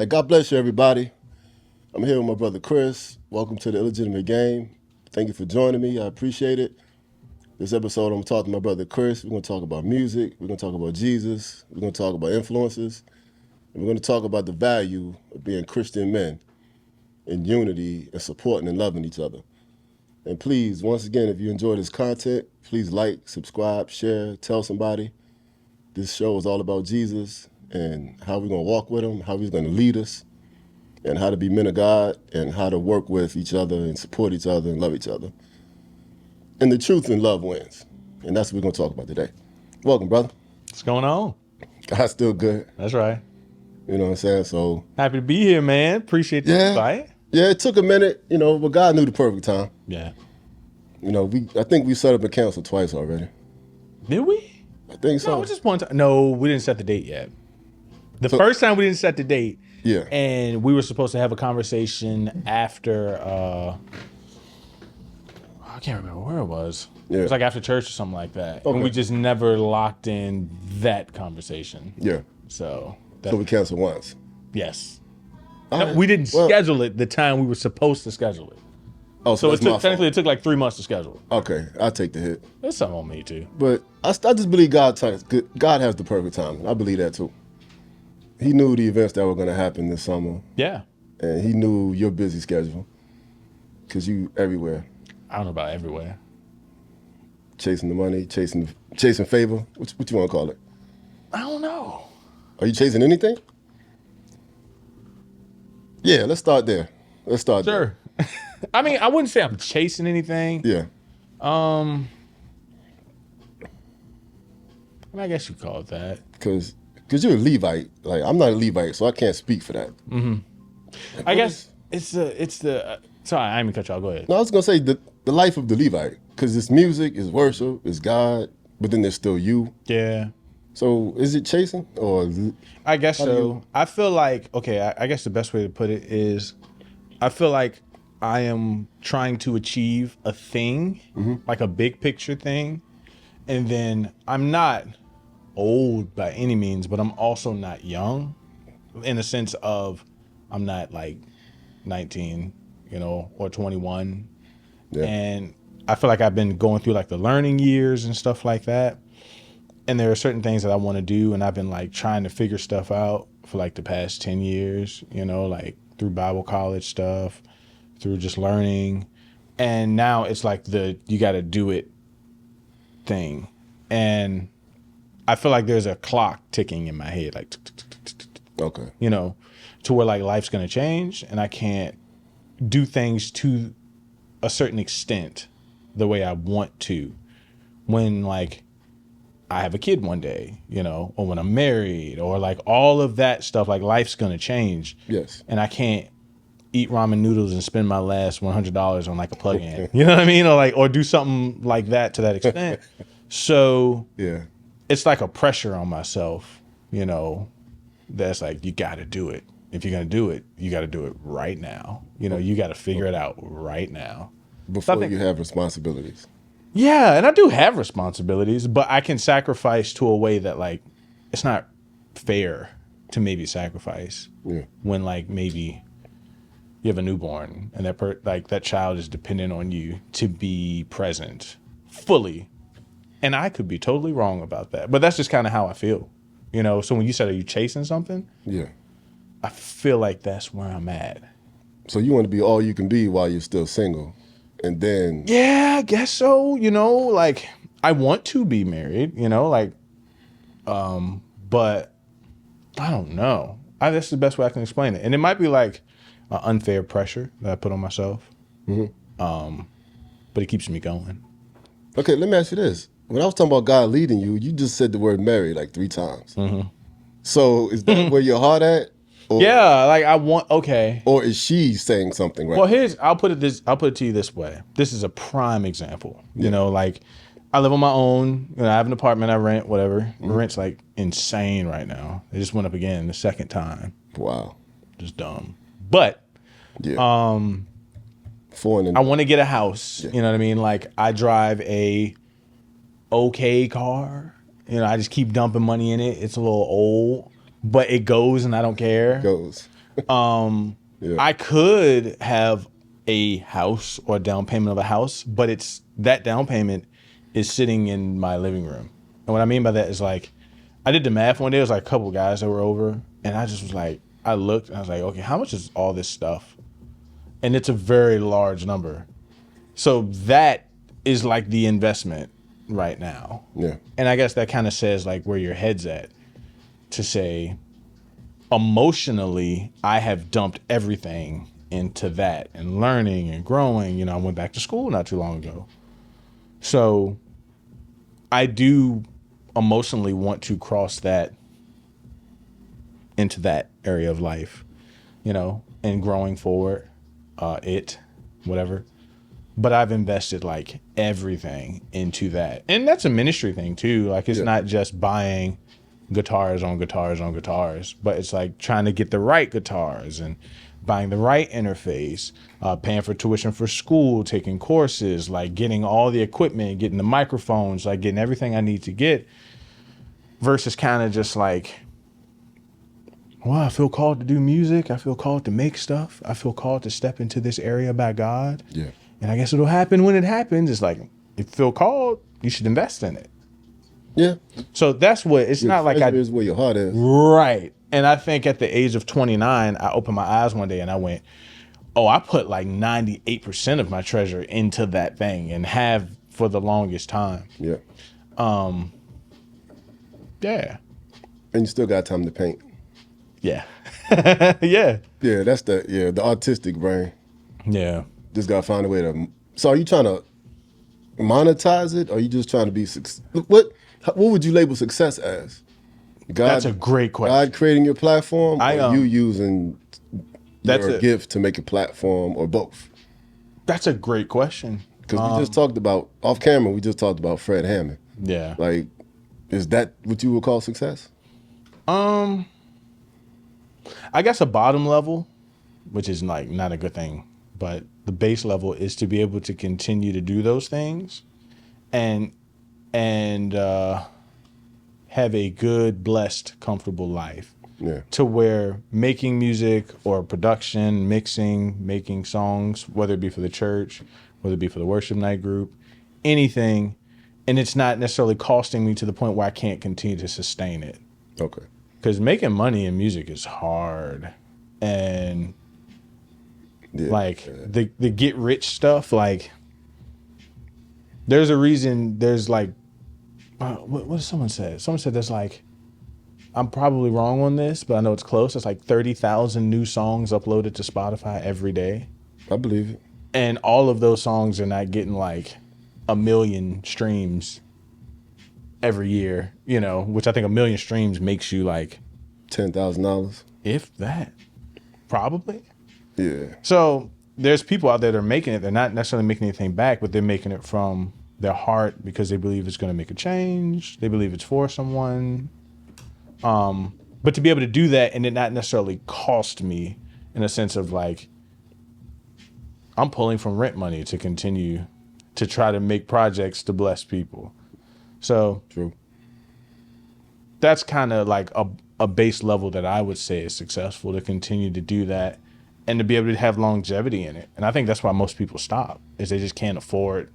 God bless you, everybody. I'm here with my brother Chris. Welcome to the Illegitimate Game. Thank you for joining me. I appreciate it. This episode, I'm talking to my brother Chris. We're going to talk about music. We're going to talk about Jesus. We're going to talk about influences. And we're going to talk about the value of being Christian men in unity and supporting and loving each other. And please, once again, if you enjoy this content, please like, subscribe, share, tell somebody. This show is all about Jesus and how we're going to walk with him, how he's going to lead us, and how to be men of God, and how to work with each other and support each other and love each other. And the truth and love wins. And that's what we're going to talk about today. Welcome, brother. What's going on? God's still good. That's right. You know what I'm saying? So happy to be here, man. Appreciate the invite. Yeah, it took a minute, but God knew the perfect time. Yeah. I think we set up and canceled twice already. Did we? I think so. No, just one time. No, we didn't set the date yet. The first time we didn't set the date. Yeah. And we were supposed to have a conversation after, I can't remember where it was. Yeah. It was like after church or something like that. Okay. And we just never locked in that conversation. Yeah. So we canceled once. Yes. All No, right. we didn't schedule it the time we were supposed to schedule it. Oh, So that's my fault. technically it took like 3 months to schedule. Okay, I'll take the hit. That's something on me too. But I just believe God has the perfect time. I believe that too. He knew the events that were going to happen this summer. Yeah. And he knew your busy schedule. Because you everywhere. I don't know about everywhere. Chasing the money, chasing favor. What you want to call it? I don't know. Are you chasing anything? Yeah, let's start there. Sure. I mean, I wouldn't say I'm chasing anything. Yeah. I guess you call it that. Because you're a Levite. Like, I'm not a Levite, so I can't speak for that. Mm-hmm. I guess it's the. Sorry, I didn't mean to cut you off. Go ahead. No, I was going to say the life of the Levite. Because it's music, it's worship, it's God, but then there's still you. Yeah. So is it chasing or? I guess so. I feel like, I guess the best way to put it is I feel like I am trying to achieve a thing, like a big picture thing. And then I'm not old by any means, but I'm also not young in the sense of I'm not like 19, or 21. Yeah. And I feel like I've been going through like the learning years and stuff like that. And there are certain things that I want to do. And I've been like trying to figure stuff out for like the past 10 years, like through Bible college stuff, through just learning. And now it's like you got to do it thing. And I feel like there's a clock ticking in my head, like, Okay. To where like life's going to change and I can't do things to a certain extent the way I want to when like I have a kid one day, or when I'm married or like all of that stuff, like life's going to change. Yes. And I can't eat ramen noodles and spend my last $100 on like a plug-in, you know what I mean? Or do something like that to that extent. So yeah, it's like a pressure on myself, that's like, you got to do it. If you're going to do it, you got to do it right now. You got to figure it out right now. Before you have responsibilities. Yeah, and I do have responsibilities, but I can sacrifice to a way that like it's not fair to maybe sacrifice. Yeah. When like maybe you have a newborn and that child is dependent on you to be present fully. And I could be totally wrong about that, but that's just kind of how I feel. So when you said, are you chasing something? Yeah. I feel like that's where I'm at. So you want to be all you can be while you're still single. And then. Yeah, I guess so. Like I want to be married, but I don't know. That's the best way I can explain it. And it might be like an unfair pressure that I put on myself. Mm-hmm. But it keeps me going. Okay, let me ask you this. When I was talking about God leading you, you just said the word married like 3 times. Mm-hmm. So is that where your heart at? Or, yeah, like I want. Okay. Or is she saying something right? Well, I'll put it to you this way. This is a prime example. Like I live on my own. I have an apartment I rent. Whatever. Mm-hmm. Rent's like insane right now. It just went up again the second time. Wow. Just dumb. But yeah. I want to get a house. Yeah. You know what I mean? Like I drive a okay car. I just keep dumping money in it. It's a little old. But it goes and I don't care. Goes. I could have a house or a down payment of a house, but that down payment is sitting in my living room. And what I mean by that is like, I did the math one day. It was like a couple guys that were over, and I just was like, I looked and I was like, okay, how much is all this stuff? And it's a very large number. So that is like the investment right now. Yeah. And I guess that kind of says like where your head's at, to say emotionally, I have dumped everything into that and learning and growing. You know, I went back to school not too long ago. So I do emotionally want to cross that into that area of life, you know, and growing forward, whatever. But I've invested like everything into that. And that's a ministry thing too. Like it's not just buying guitars on guitars on guitars, but it's like trying to get the right guitars and buying the right interface, paying for tuition for school, taking courses, like getting all the equipment, getting the microphones, like getting everything I need to get, versus kind of just like, well, I feel called to do music. I feel called to make stuff. I feel called to step into this area by God. Yeah. And I guess it'll happen when it happens. It's like, if you feel called, you should invest in it. Yeah. So that's what, it's not like I... is where your heart is. Right. And I think at the age of 29, I opened my eyes one day and I went, oh, I put like 98% of my treasure into that thing and have for the longest time. Yeah. Yeah. And you still got time to paint. Yeah. Yeah. Yeah, that's the artistic brain. Yeah. Just gotta find a way to. So are you trying to monetize it, or are you just trying to be what would you label success as? God, that's a great question. God creating your platform, or you using your gift to make a platform, or both? That's a great question. Because we just talked about, off camera, we just talked about Fred Hammond. Yeah. Like, is that what you would call success? I guess a bottom level, which is like not a good thing, but the base level is to be able to continue to do those things and have a good, blessed, comfortable life. Yeah. To where making music or production, mixing, making songs, whether it be for the church, whether it be for the worship night group, anything, and it's not necessarily costing me to the point where I can't continue to sustain it. Okay. Because making money in music is hard. And the get rich stuff, like there's a reason there's like, what did someone say? Someone said there's like, I'm probably wrong on this, but I know it's close. It's like 30,000 new songs uploaded to Spotify every day. I believe it. And all of those songs are not getting like 1 million streams every year, you know, which I think 1 million streams makes you like $10,000. If that, probably. Yeah. So there's people out there that are making it. They're not necessarily making anything back, but they're making it from their heart because they believe it's going to make a change. They believe it's for someone. But to be able to do that and it not necessarily cost me in a sense of like, I'm pulling from rent money to continue to try to make projects to bless people. So true. That's kind of like a base level that I would say is successful, to continue to do that and to be able to have longevity in it. And I think that's why most people stop, is they just can't afford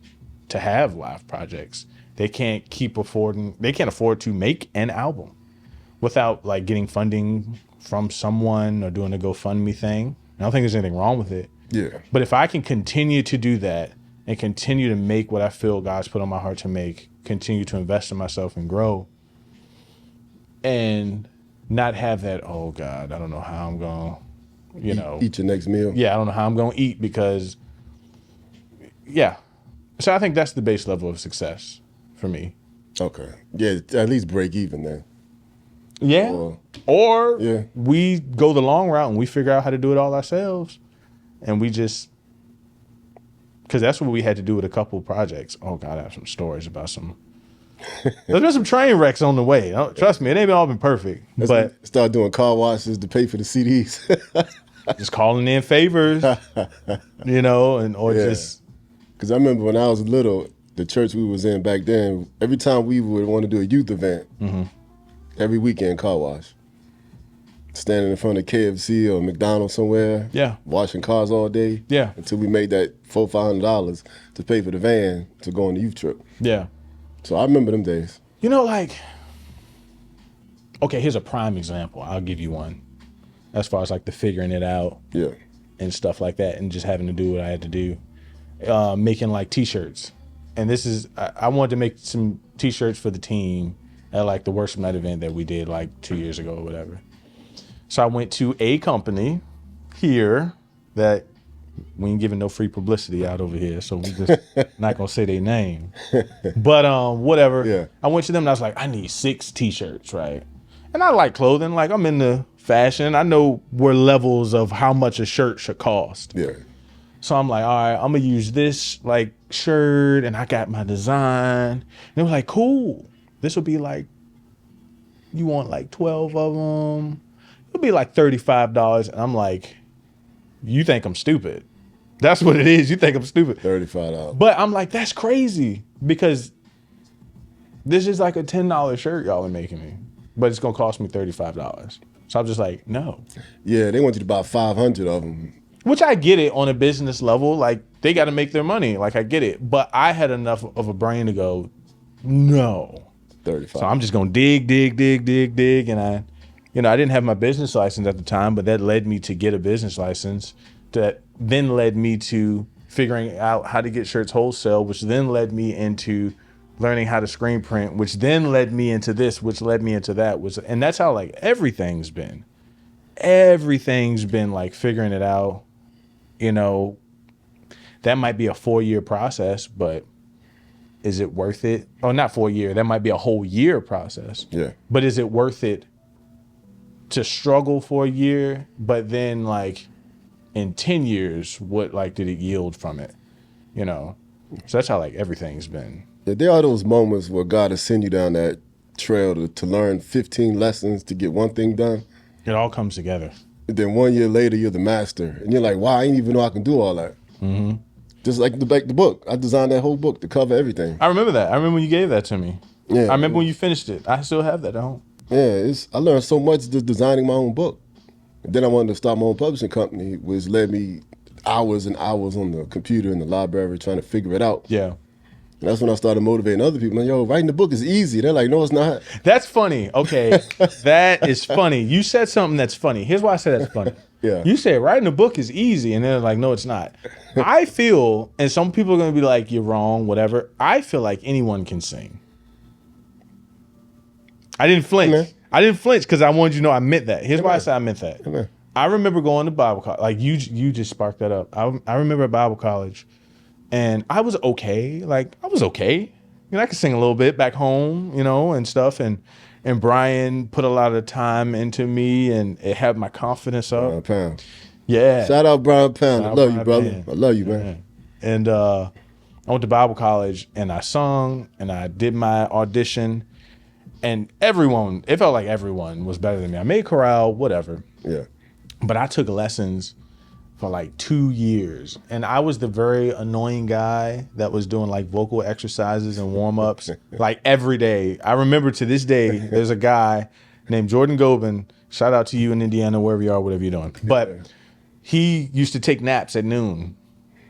to have live projects. They can't afford to make an album without like getting funding from someone or doing a GoFundMe thing. I don't think there's anything wrong with it. Yeah. But if I can continue to do that and continue to make what I feel God's put on my heart to make, continue to invest in myself and grow, and not have that, oh God, I don't know how I'm going to, eat your next meal. Yeah, I don't know how I'm going to eat because, yeah. So I think that's the base level of success for me. Okay. Yeah, at least break even then. Yeah. Or we go the long route and we figure out how to do it all ourselves. And we just, because that's what we had to do with a couple of projects. Oh God, I have some stories about there's been some train wrecks on the way. Trust me, it ain't all been perfect. But start doing car washes to pay for the CDs. Just calling in favors, just. Because I remember when I was little, the church we was in back then, every time we would want to do a youth event, every weekend car wash. standing in front of KFC or McDonald's somewhere. Yeah. Washing cars all day. Yeah. Until we made that $400-$500 to pay for the van to go on the youth trip. Yeah. So I remember them days. You know, like, okay, here's a prime example. I'll give you one. As far as like the figuring it out. Yeah. And stuff like that, and just having to do what I had to do. Making like t-shirts. And this is, I wanted to make some t-shirts for the team at like the Worship Night event that we did like 2 years ago or whatever. So I went to a company here that we ain't giving no free publicity out over here, so we just not gonna say their name. But whatever. Yeah. I went to them and I was like, I need 6 t-shirts, right? And I like clothing, like I'm into fashion. I know where levels of how much a shirt should cost. Yeah. So I'm like, all right, I'm gonna use this like shirt, and I got my design. And they were like, cool. This will be like, you want like 12 of them? It'll be like $35. And I'm like, you think I'm stupid? That's what it is. You think I'm stupid? $35. But I'm like, that's crazy, because this is like a $10 shirt y'all are making me, but it's gonna cost me $35. So I'm just like, no. Yeah, they want you to buy 500 of them. Which I get it on a business level. Like, they got to make their money. Like, I get it. But I had enough of a brain to go, no. 35. So I'm just going to dig. And I didn't have my business license at the time, but that led me to get a business license. That then led me to figuring out how to get shirts wholesale, which then led me into learning how to screen print, which then led me into this, which led me into that. And that's how like everything's been. Everything's been like figuring it out. You know, that might be a 4-year process, but is it worth it? Oh, not 4 year. That might be a whole year process. Yeah. But is it worth it to struggle for a year, but then like in 10 years, what like did it yield from it? You know, so that's how like everything's been. Yeah, there are those moments where God will send you down that trail to learn 15 lessons to get one thing done. It all comes together. And then 1 year later, you're the master. And you're like, wow, I didn't even know I can do all that. Mm-hmm. Just like the book. I designed that whole book to cover everything. I remember that. I remember when you gave that to me. Yeah. I remember when you finished it. I still have that at home. Yeah, I learned so much just designing my own book. And then I wanted to start my own publishing company, which led me hours and hours on the computer in the library trying to figure it out. Yeah. And that's when I started motivating other people. Like, yo, writing the book is easy. They're like, no, it's not. That's funny. Okay. That is funny. You said something that's funny. Here's why I said that's funny. Yeah. You said writing a book is easy, and they're like, no, it's not. I feel, and some people are going to be like, you're wrong, whatever. I feel like anyone can sing. I didn't flinch. Amen. I didn't flinch because I wanted you to know I meant that. Here's why I Amen. said I meant that. Amen. I remember going to Bible college. Like you just sparked that up. I remember at Bible college, and I was okay. Like I was okay. You know, I could sing a little bit back home, you know, and stuff. And Brian put a lot of time into me, and it had my confidence up. Brian Pound. Yeah. Shout out Brian Pound. I Shout out love you, Brian brother. Pound. I love you, man. Yeah. And I went to Bible college, and I sung, and I did my audition, and it felt like everyone was better than me. I made chorale, whatever. Yeah. But I took lessons for like 2 years, and I was the very annoying guy that was doing like vocal exercises and warm-ups like every day. I remember to this day, there's a guy named Jordan Gobin. Shout out to you in Indiana, wherever you are, whatever you're doing. But he used to take naps at noon,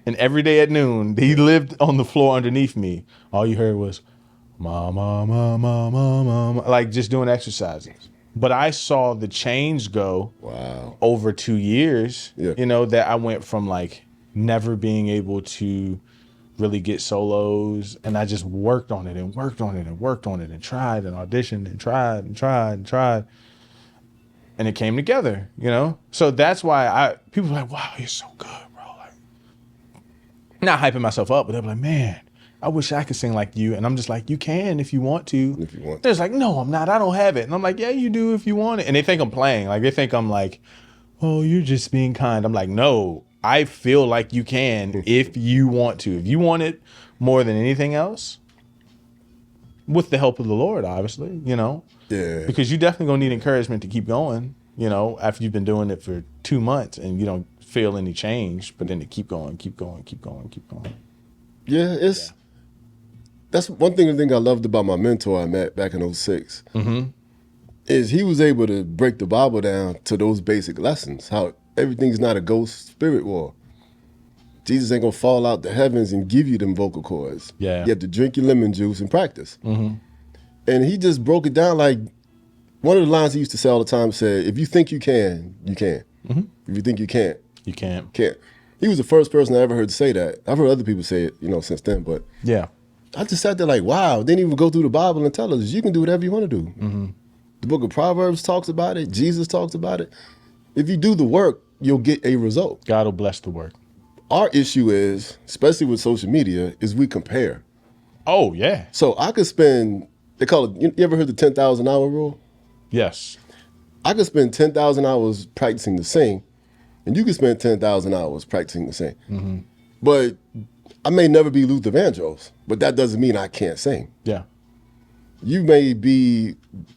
and every day at noon, he lived on the floor underneath me. All you heard was, ma, ma, ma, ma, ma, ma, ma, like just doing exercises. But I saw the change go over 2 years, you know, that I went from like never being able to really get solos, and I just worked on it and worked on it and worked on it and tried and auditioned and tried and tried and tried. And it came together, you know? So that's why people are like, wow, you're so good, bro. Like, not hyping myself up, but they're like, man, I wish I could sing like you. And I'm just like, you can if you want to. If you want to. They're just like, no, I'm not. I don't have it. And I'm like, yeah, you do if you want it. And they think I'm playing. Like, they think I'm like, oh, you're just being kind. I'm like, no, I feel like you can if you want to. If you want it more than anything else, with the help of the Lord, obviously, you know. Yeah. Because you definitely going to need encouragement to keep going, you know, after you've been doing it for 2 months and you don't feel any change, but then to keep going, keep going, keep going, keep going. Yeah, that's one thing I loved about my mentor I met back in 06. Mm-hmm. is he was able to break the Bible down to those basic lessons. How everything's not a ghost spirit war. Jesus ain't gonna fall out the heavens and give you them vocal cords. Yeah. You have to drink your lemon juice and practice. Mm-hmm. And he just broke it down like one of the lines he used to say all the time said, if you think you can, you can. Mm-hmm. If you think you can't, You can't. can't. He was the first person I ever heard say that. I've heard other people say it, since then, but Yeah. I just sat there like, wow, didn't even go through the Bible and tell us you can do whatever you want to do. Mm-hmm. The book of Proverbs talks about it. Jesus talks about it. If you do the work, you'll get a result. God will bless the work. Our issue is, especially with social media, is we compare. Oh, yeah. So I could spend, they call it, you ever heard the 10,000 hour rule? Yes. I could spend 10,000 hours practicing to sing, and you could spend 10,000 hours practicing to sing. Mm-hmm. But I may never be Luther Vandross, but that doesn't mean I can't sing. Yeah. You may be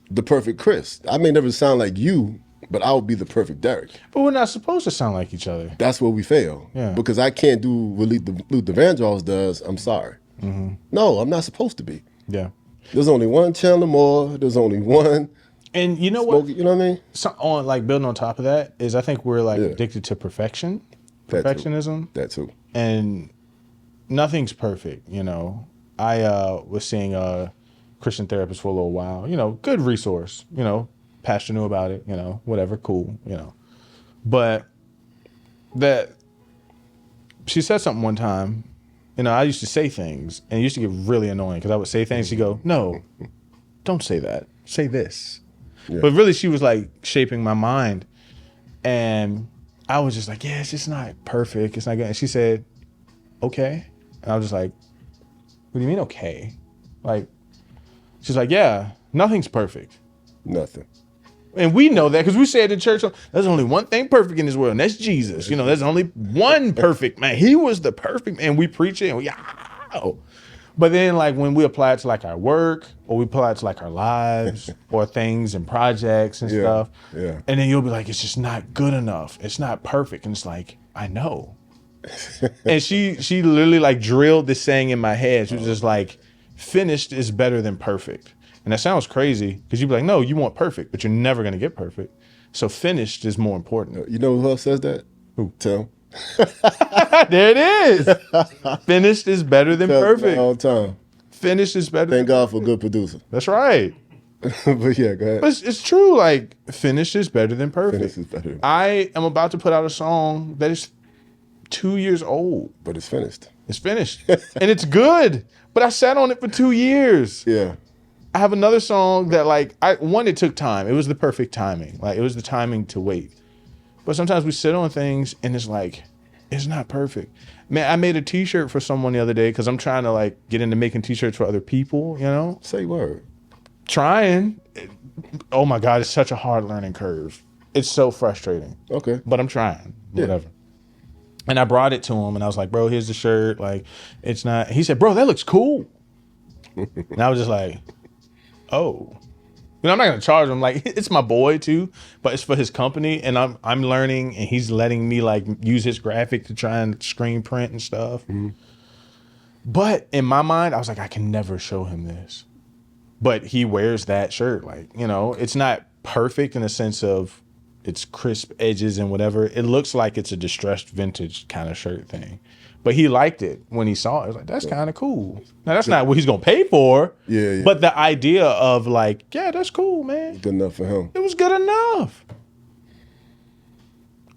the perfect Chris. I may never sound like you, but I'll be the perfect Derek. But we're not supposed to sound like each other. That's where we fail. Yeah. Because I can't do what Luther Vandross does. I'm sorry. Mm-hmm. No, I'm not supposed to be. Yeah. There's only one Chandler Moore. There's only one. And you know Smokey, what? you know what I mean? So on like building on top of that is I think we're like Yeah. addicted to perfection, That too. perfectionism, That too. and nothing's perfect. I was seeing a Christian therapist for a little while. Good resource. Pastor knew about it. Whatever, cool. But that she said something one time. I used to say things, and it used to get really annoying because I would say things. She'd go, "No, don't say that. Say this." Yeah. But really, she was like shaping my mind, and I was just like, "Yeah, it's just not perfect. It's not good." And she said, "Okay," and I was just like, "What do you mean, okay?" Like, she's like, "Yeah, nothing's perfect." Nothing. And we know that because we say it in church. There's only one thing perfect in this world, and that's Jesus. There's only one perfect man. He was the perfect man. We preach it, and we, oh. But then, like, when we apply it to, like, our work, or we apply it to, like, our lives, or things and projects and stuff, Yeah. and then you'll be like, it's just not good enough. It's not perfect. And it's like, I know. And she literally, like, drilled this saying in my head. She was just like, finished is better than perfect. And that sounds crazy because you'd be like, no, you want perfect, but you're never going to get perfect. So finished is more important. You know who else says that? Who? Tim. There it is. Finished is better than perfect. All the time. Finished is better. Thank God for a good producer. That's right. But yeah, go ahead. But it's true. Like, finished is better than perfect. Finished is better. I am about to put out a song that is 2 years old. But it's finished. It's finished. And it's good. But I sat on it for 2 years. Yeah. I have another song that, like, it took time. It was the perfect timing. Like, it was the timing to wait. But sometimes we sit on things and it's like, it's not perfect. Man, I made a t-shirt for someone the other day because I'm trying to, like, get into making t-shirts for other people, Say word. Trying. Oh my God, it's such a hard learning curve. It's so frustrating. Okay. But I'm trying. Yeah. Whatever. And I brought it to him and I was like, bro, here's the shirt. Like, it's not. He said, bro, that looks cool. And I was just like, oh. I'm not gonna charge him. Like, it's my boy too, but it's for his company, and I'm learning, and he's letting me like use his graphic to try and screen print and stuff. Mm-hmm. But in my mind, I was like, I can never show him this. But he wears that shirt, like, it's not perfect in the sense of it's crisp edges and whatever. It looks like it's a distressed vintage kind of shirt thing. But he liked it when he saw it. I was like, that's kind of cool. Now, that's not what he's going to pay for. Yeah. But the idea of like, yeah, that's cool, man. Good enough for him. It was good enough.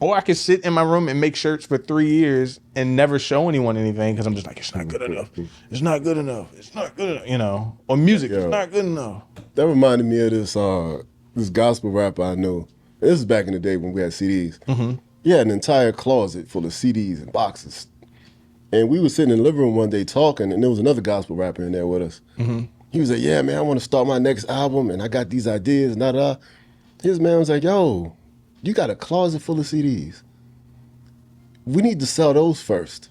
Or I could sit in my room and make shirts for 3 years and never show anyone anything because I'm just like, it's not good enough. It's not good enough. It's not good enough. Or music, it's not good enough. That reminded me of this gospel rapper I knew. This is back in the day when we had CDs. Mm-hmm. He had an entire closet full of CDs and boxes. And we were sitting in the living room one day talking, and there was another gospel rapper in there with us. Mm-hmm. He was like, yeah, man, I want to start my next album, and I got these ideas, and da-da. His man was like, yo, you got a closet full of CDs. We need to sell those first.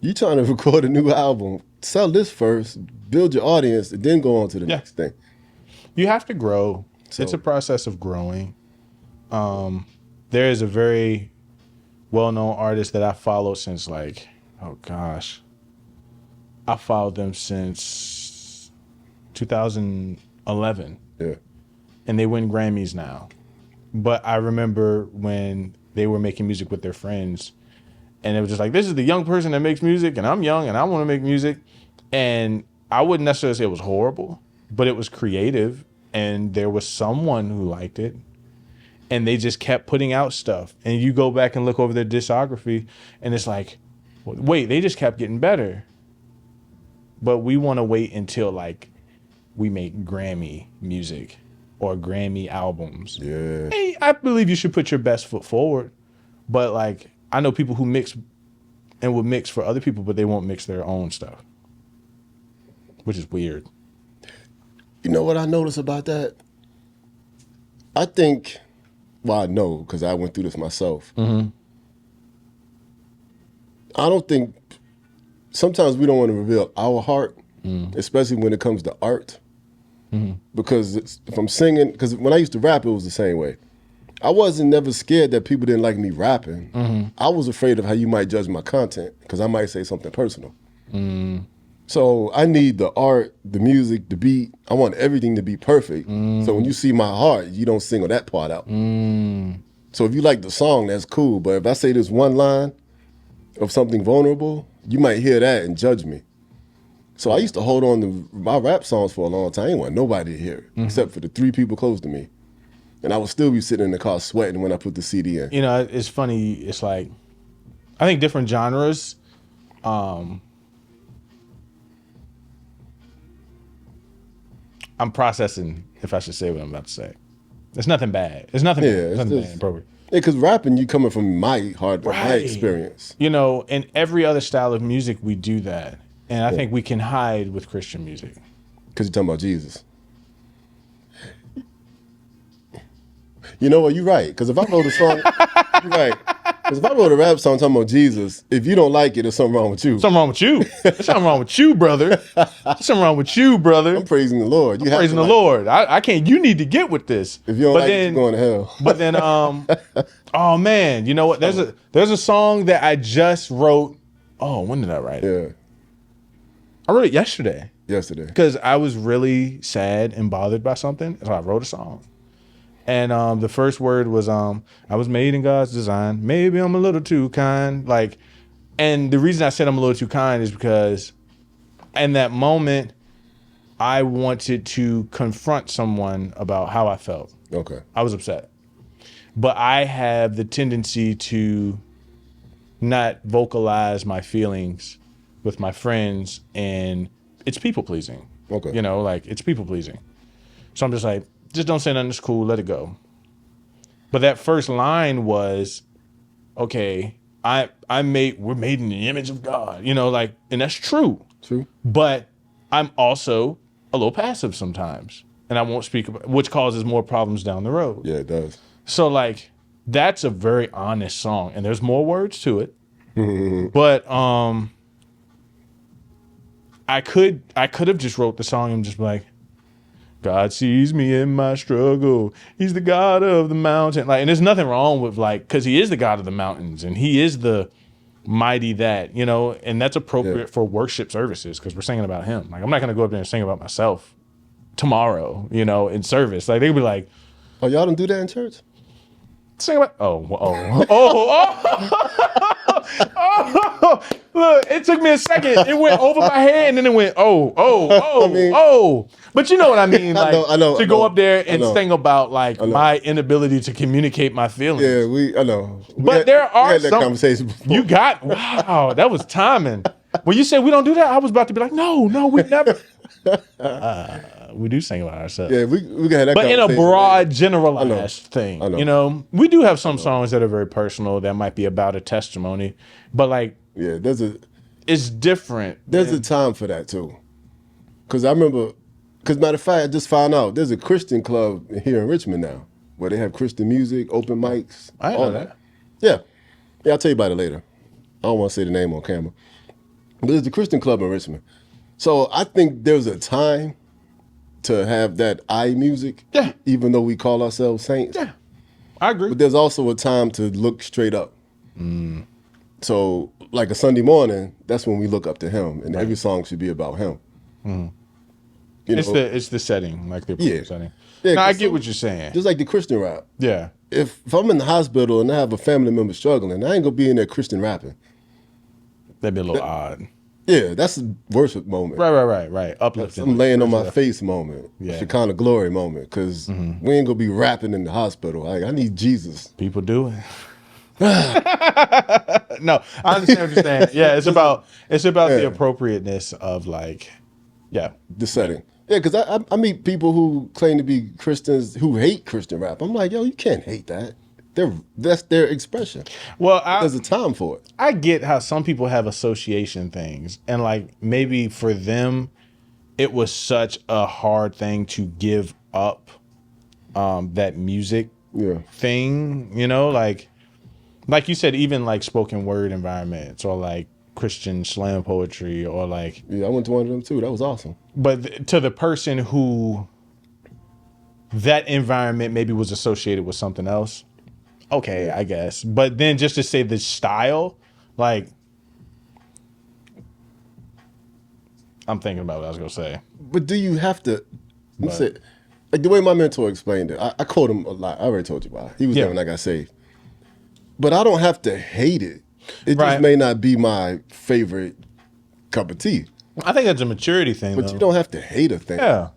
You trying to record a new album, sell this first, build your audience, and then go on to the next thing. You have to grow. So, it's a process of growing. There is a very well-known artist that I followed since like, oh gosh, I followed them since 2011. Yeah. and they win Grammys now. But I remember when they were making music with their friends, and it was just like, this is the young person that makes music, and I'm young and I want to make music. And I wouldn't necessarily say it was horrible, but it was creative, and there was someone who liked it, and they just kept putting out stuff. And you go back and look over their discography, and it's like, wait, they just kept getting better. But we want to wait until like we make Grammy music or Grammy albums. Yeah. Hey, I believe you should put your best foot forward. But like, I know people who mix and would mix for other people, but they won't mix their own stuff, which is weird. You know what I notice about that? I think, well, I know because I went through this myself. Mm-hmm. I don't think, sometimes we don't want to reveal our heart, especially when it comes to art. Because if I'm singing, because when I used to rap, it was the same way. I wasn't never scared that people didn't like me rapping. I was afraid of how you might judge my content because I might say something personal. So I need the art, the music, the beat. I want everything to be perfect. So when you see my heart, you don't single that part out. So if you like the song, that's cool. But if I say this one line of something vulnerable, you might hear that and judge me. So I used to hold on to my rap songs for a long time. I didn't want nobody to hear it, except for the 3 people close to me. And I would still be sitting in the car sweating when I put the CD in. You know, it's funny. It's like, I think different genres, I'm processing if I should say what I'm about to say. It's nothing bad. It's nothing bad. It's nothing bad. Appropriate. Yeah, because rapping, you coming from my heart, my experience. You know, in every other style of music, we do that. And I think we can hide with Christian music. Because you're talking about Jesus. You know what? You're right. Because if I wrote a song, you're right. Because if I wrote a rap song talking about Jesus, if you don't like it, there's something wrong with you. Something wrong with you. There's something wrong with you, brother. There's something wrong with you, brother. I'm praising the Lord. I'm praising the Lord. I can't. You need to get with this. If you don't like it, you're going to hell. But then, oh man, you know what? There's a song that I just wrote. Oh, when did I write it? Yeah. I wrote it yesterday. Yesterday. Because I was really sad and bothered by something, so I wrote a song. And the first word was I was made in God's design. Maybe I'm a little too kind. Like, and the reason I said I'm a little too kind is because in that moment, I wanted to confront someone about how I felt. Okay. I was upset. But I have the tendency to not vocalize my feelings with my friends, and it's people pleasing. Okay. You know, like, it's people pleasing. So I'm just like, just don't say nothing, it's cool, let it go. But that first line was, okay, we're made in the image of God, you know, like, and that's true. True. But I'm also a little passive sometimes, and I won't speak about, which causes more problems down the road. Yeah, it does. So like, that's a very honest song, and there's more words to it. But I could have just wrote the song and just be like, God sees me in my struggle. He's the God of the mountain. Like, and there's nothing wrong with, like, because he is the God of the mountains and he is the mighty that, you know, and that's appropriate for worship services because we're singing about him. Like, I'm not going to go up there and sing about myself tomorrow, you know, in service. Like, they'd be like, oh, y'all don't do that in church? Sing about, look, it took me a second. It went over my head and then it went, But you know what I mean? Like, I know, to go up there and sing about like my inability to communicate my feelings. Yeah, I know. But there are had that conversation before. Wow, that was timing. When you said we don't do that, I was about to be like, no, we never. We do sing about ourselves. Yeah, we got that. But in a broad, generalized thing, you know, we do have some songs that are very personal that might be about a testimony, but like, yeah, it's different. There's a time for that too. Because I remember, matter of fact, I just found out there's a Christian club here in Richmond now where they have Christian music, open mics. I know that. Yeah, I'll tell you about it later. I don't want to say the name on camera, but there's a Christian club in Richmond. So I think there's a time to have that music, even though we call ourselves saints. Yeah, I agree. But there's also a time to look straight up. So like a Sunday morning, that's when we look up to him, and every song should be about him. You You know, it's the setting, like the appropriate setting. Yeah, No, I get what you're saying. Just like the Christian rap. Yeah. If I'm in the hospital and I have a family member struggling, I ain't gonna be in there Christian rapping. That'd be a little odd. Yeah, that's a worship moment. Right. Uplifting. I'm laying on my face moment. Yeah. Shekinah glory moment. Because we ain't gonna be rapping in the hospital. I need Jesus. People do it. No, I understand what you're saying. Yeah, it's about the appropriateness of like, the setting. Yeah, because I meet people who claim to be Christians who hate Christian rap. I'm like, yo, you can't hate that. That's their expression. Well, There's a time for it. I get how some people have association things, and like maybe for them, it was such a hard thing to give up that music thing. You know, like you said, even like spoken word environments or like Christian slam poetry or like. Yeah, I went to one of them too. That was awesome. But to the person who that environment maybe was associated with something else. Okay, I guess. But then just to say the style, like, I'm thinking about what I was going to say. But do you have to, say, like the way my mentor explained it, I quote him a lot. I already told you why. He was there when I got saved. But I don't have to hate it. It just may not be my favorite cup of tea. I think that's a maturity thing, But you don't have to hate a thing. Yeah.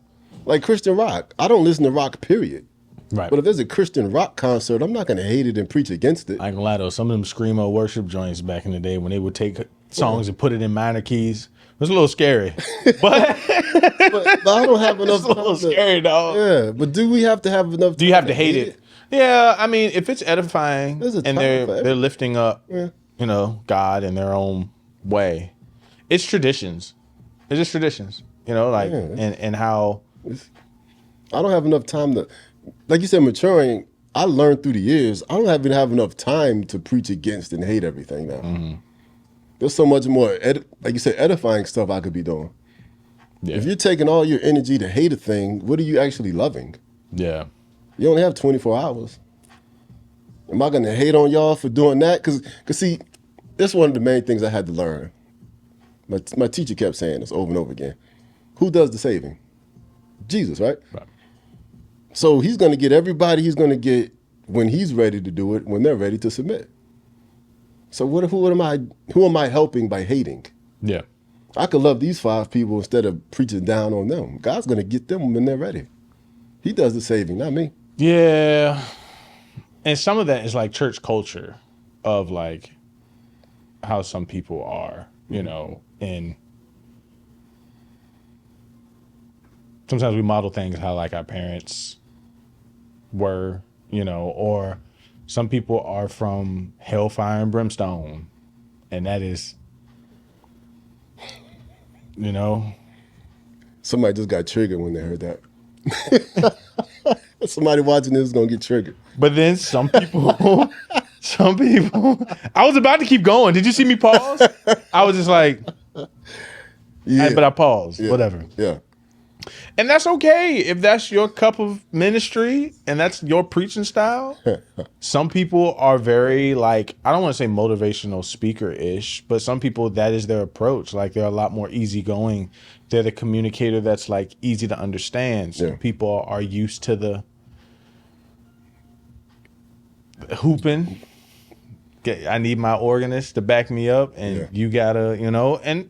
Like Christian rock. I don't listen to rock, period. Right. But if there's a Christian rock concert, I'm not going to hate it and preach against it. I ain't gonna lie though, some of them screamo worship joints back in the day when they would take songs and put it in minor keys, it was a little scary. But I don't have enough it's a little scary, dog. Yeah, but do we have to have enough time? Do you have to hate it? Yeah, I mean, if it's edifying There's a and time for they're lifting up, you know, God in their own way, it's traditions. It's just traditions, you know, like and how. I don't have enough time to, like you said, maturing. I learned through the years. I don't even have enough time to preach against and hate everything now. There's so much more, like you said, edifying stuff I could be doing. Yeah. If you're taking all your energy to hate a thing, what are you actually loving? Yeah. You only have 24 hours. Am I going to hate on y'all for doing that? Because see, that's one of the main things I had to learn. My teacher kept saying this over and over again. Who does the saving? Jesus, right? So he's going to get everybody he's going to get when he's ready to do it, when they're ready to submit. So who am I helping by hating? Yeah. I could love these 5 people instead of preaching down on them. God's going to get them when they're ready. He does the saving, not me. Yeah. And some of that is like church culture of like how some people are, you know, and sometimes we model things how like our parents were, you know, or some people are from hellfire and brimstone. And that is, you know. Somebody just got triggered when they heard that. Somebody watching this is going to get triggered. But then some people, I was about to keep going. Did you see me pause? I was just like, but I paused, whatever. Yeah. And that's okay if that's your cup of ministry and that's your preaching style. Some people are very like, I don't want to say motivational speaker-ish, but some people, that is their approach. Like they're a lot more easygoing. They're the communicator that's like easy to understand. So people are used to the hooping. I need my organist to back me up and you gotta, you know, and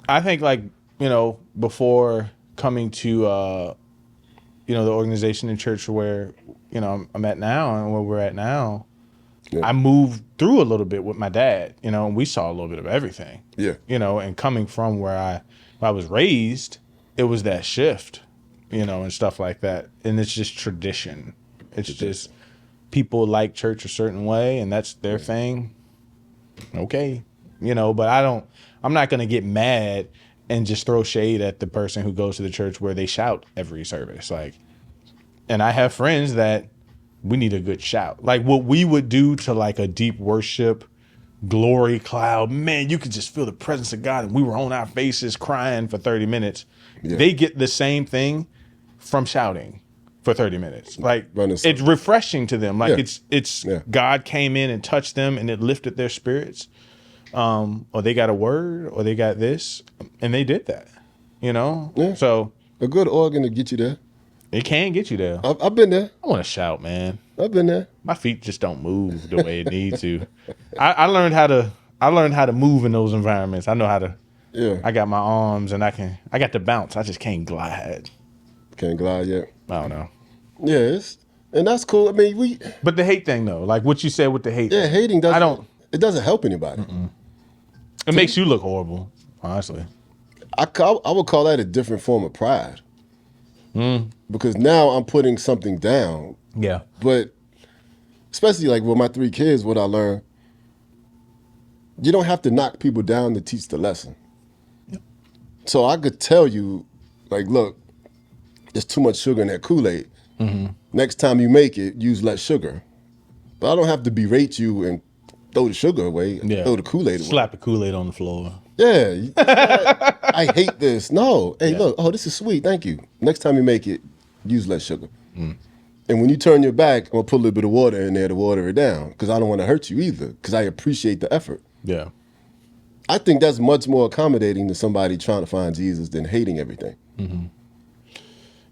I think like, you know, before coming to, you know, the organization in church where, you know, I'm at now and where we're at now, I moved through a little bit with my dad, you know, and we saw a little bit of everything. Yeah. You know, and coming from where I was raised, it was that shift, you know, and stuff like that. And it's just tradition. It's just people like church a certain way and that's their thing. Okay. You know, but I'm not going to get mad and just throw shade at the person who goes to the church where they shout every service. Like, and I have friends that we need a good shout. Like what we would do to like a deep worship, glory cloud, man, you could just feel the presence of God. And we were on our faces crying for 30 minutes. Yeah. They get the same thing from shouting for 30 minutes. Like it's refreshing to them. Like it's God came in and touched them and it lifted their spirits. Or they got a word or they got this and they did that, you know? Yeah. So A good organ to get you there. It can get you there. I've been there. I want to shout, man. I've been there. My feet just don't move the way it need to. I learned how to. I learned how to move in those environments. I know how to. Yeah. I got my arms and I got the bounce. I just can't glide. Can't glide yet. I don't know. Yeah, and that's cool. I mean, But the hate thing though, like what you said with the hate. Yeah, hating doesn't. I don't. It doesn't help anybody. It makes you look horrible, honestly. I would call that a different form of pride. Because now I'm putting something down. Yeah. But especially like with my 3 kids, what I learned, you don't have to knock people down to teach the lesson. Yep. So I could tell you, like, look, there's too much sugar in that Kool-Aid. Next time you make it, use less sugar. But I don't have to berate you and throw the sugar away, throw the Kool-Aid away. Slap the Kool-Aid on the floor. Yeah. I hate this. No. Hey, look, this is sweet. Thank you. Next time you make it, use less sugar. And when you turn your back, I'm going to put a little bit of water in there to water it down because I don't want to hurt you either because I appreciate the effort. Yeah. I think that's much more accommodating to somebody trying to find Jesus than hating everything.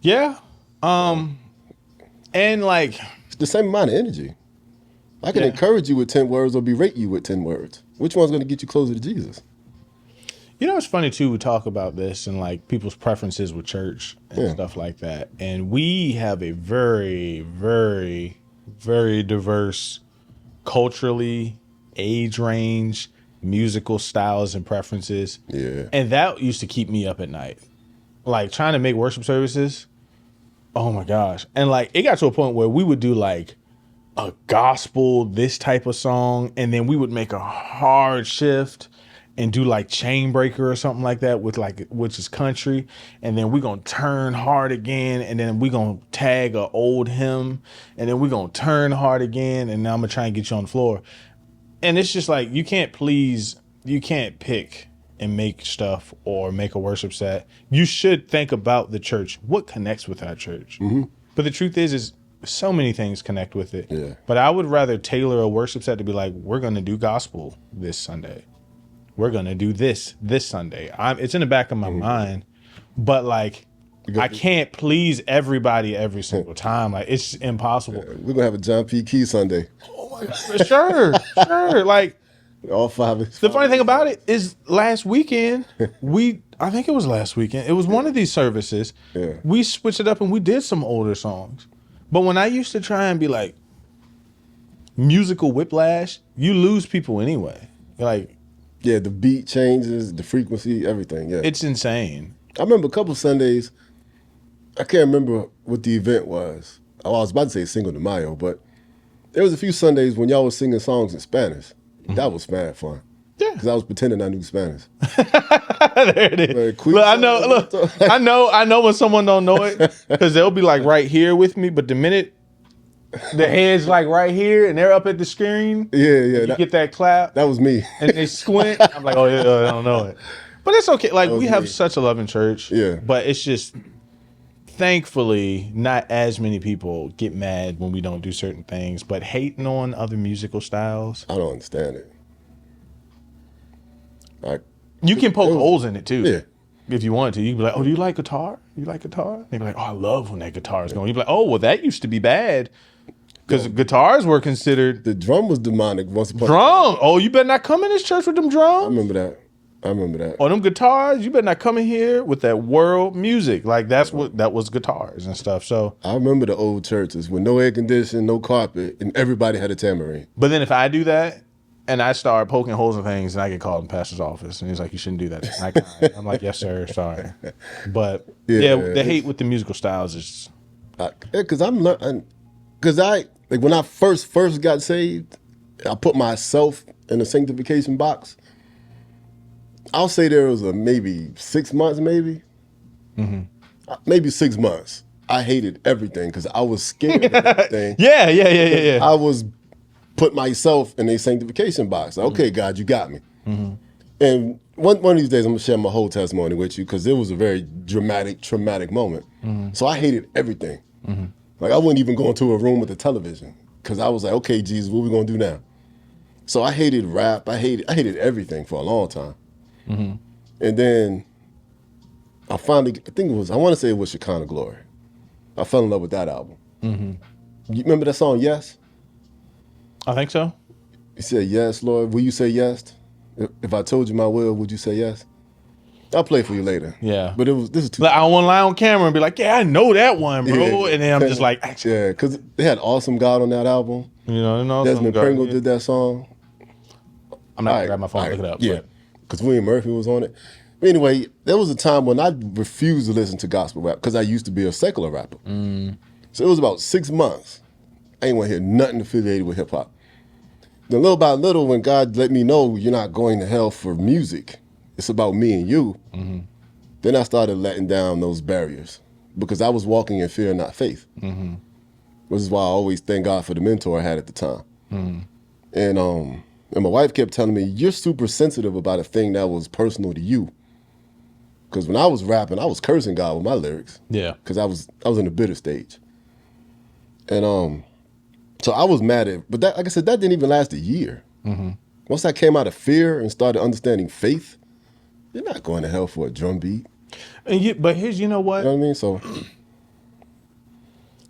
Yeah. And like... It's the same amount of energy. I can encourage you with 10 words or berate you with 10 words. Which one's going to get you closer to Jesus? You know, it's funny too, we talk about this and like people's preferences with church and stuff like that. And we have a very, very, very diverse culturally, age range, musical styles and preferences. Yeah. And that used to keep me up at night. Like trying to make worship services. Oh my gosh. And like it got to a point where we would do like a gospel, this type of song, and then we would make a hard shift and do like Chain Breaker or something like that with like, which is country. And then we're going to turn hard again. And then we're going to tag a old hymn. And then we're going to turn hard again. And now I'm going to try and get you on the floor. And it's just like, you can't pick and make stuff or make a worship set. You should think about the church. What connects with our church? But the truth is so many things connect with it. Yeah. But I would rather tailor a worship set to be like, we're going to do gospel this Sunday. We're going to do this Sunday. It's in the back of my mind, but like, I can't please everybody every single time. Like, it's impossible. We're going to have a John P. Key Sunday. Oh my God. Sure. Like, all 5. the funny thing about it is last weekend, I think it was last weekend, it was one of these services. Yeah. We switched it up and we did some older songs. But when I used to try and be like musical whiplash, you lose people anyway. Like, yeah, the beat changes, the frequency, everything. Yeah, it's insane. I remember a couple Sundays. I can't remember what the event was. Oh, I was about to say Cinco de Mayo, but there was a few Sundays when y'all was singing songs in Spanish. That was mad fun. Yeah, because I was pretending I knew Spanish. There it is. Like, Look, I know when someone don't know it because they'll be like right here with me, but the minute the head's like right here and they're up at the screen, you get that clap. That was me. And they squint. I'm like, oh yeah, I don't know it. But it's okay. Like we have such a loving church. Yeah. But it's just, thankfully, not as many people get mad when we don't do certain things. But hating on other musical styles, I don't understand it. You can poke holes in it too. Yeah. If you want to, you can be like, oh, do you like guitar? You like guitar? And they'd be like, oh, I love when that guitar is going. You'd be like, oh, well, that used to be bad. Because guitars were considered. The drum was demonic once upon Drum. Oh, you better not come in this church with them drums. I remember that. Or them guitars, you better not come in here with that world music. Like that was guitars and stuff. So I remember the old churches with no air conditioning, no carpet, and everybody had a tambourine. But then if I do that and I start poking holes in things, and I get called in the pastor's office, and he's like, you shouldn't do that. I'm like, yes, sir, sorry. But the hate with the musical styles is. Because when I first got saved, I put myself in a sanctification box. I'll say there was maybe 6 months, maybe 6 months. I hated everything because I was scared of everything. Yeah. I was put myself in a sanctification box. Like, okay, God, you got me. And one of these days, I'm gonna share my whole testimony with you because it was a very dramatic, traumatic moment. So I hated everything. Like I wouldn't even go into a room with a television because I was like, okay, Jesus, what are we gonna do now? So I hated rap. I hated everything for a long time. And then I want to say it was Shekinah Glory. I fell in love with that album. You remember that song, Yes? I think so. You said, yes, Lord, will you say yes? If I told you my will, would you say yes? I'll play for you later. Yeah. But this is too. Like, I want to lie on camera and be like, yeah, I know that one, bro. And then I'm just like, actually, yeah, because they had Awesome God on that album. Desmond Pringle did that song. I'm not going to grab my phone and look it up. Yeah, because William Murphy was on it. But anyway, there was a time when I refused to listen to gospel rap because I used to be a secular rapper. So it was about 6 months. I ain't want to hear nothing affiliated with hip hop. Then little by little, when God let me know you're not going to hell for music, it's about me and you, then I started letting down those barriers because I was walking in fear, not faith. Which is why I always thank God for the mentor I had at the time. And my wife kept telling me, you're super sensitive about a thing that was personal to you. Because when I was rapping, I was cursing God with my lyrics. Yeah. Because I was in a bitter stage. And so I was mad at, but that, like I said, that didn't even last a year. Once I came out of fear and started understanding faith, you're not going to hell for a drum beat. But here's, you know what? You know what I mean? So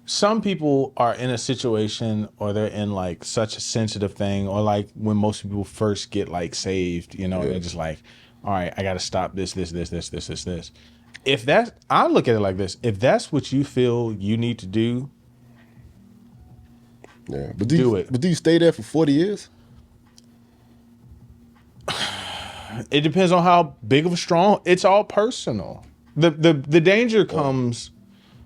some people are in a situation or they're in like such a sensitive thing, or like when most people first get like saved, they're just like, all right, I got to stop this. If that's, I look at it like this. If that's what you feel you need to do, yeah. But do you stay there for 40 years? It depends on how big of a strong, it's all personal. The danger comes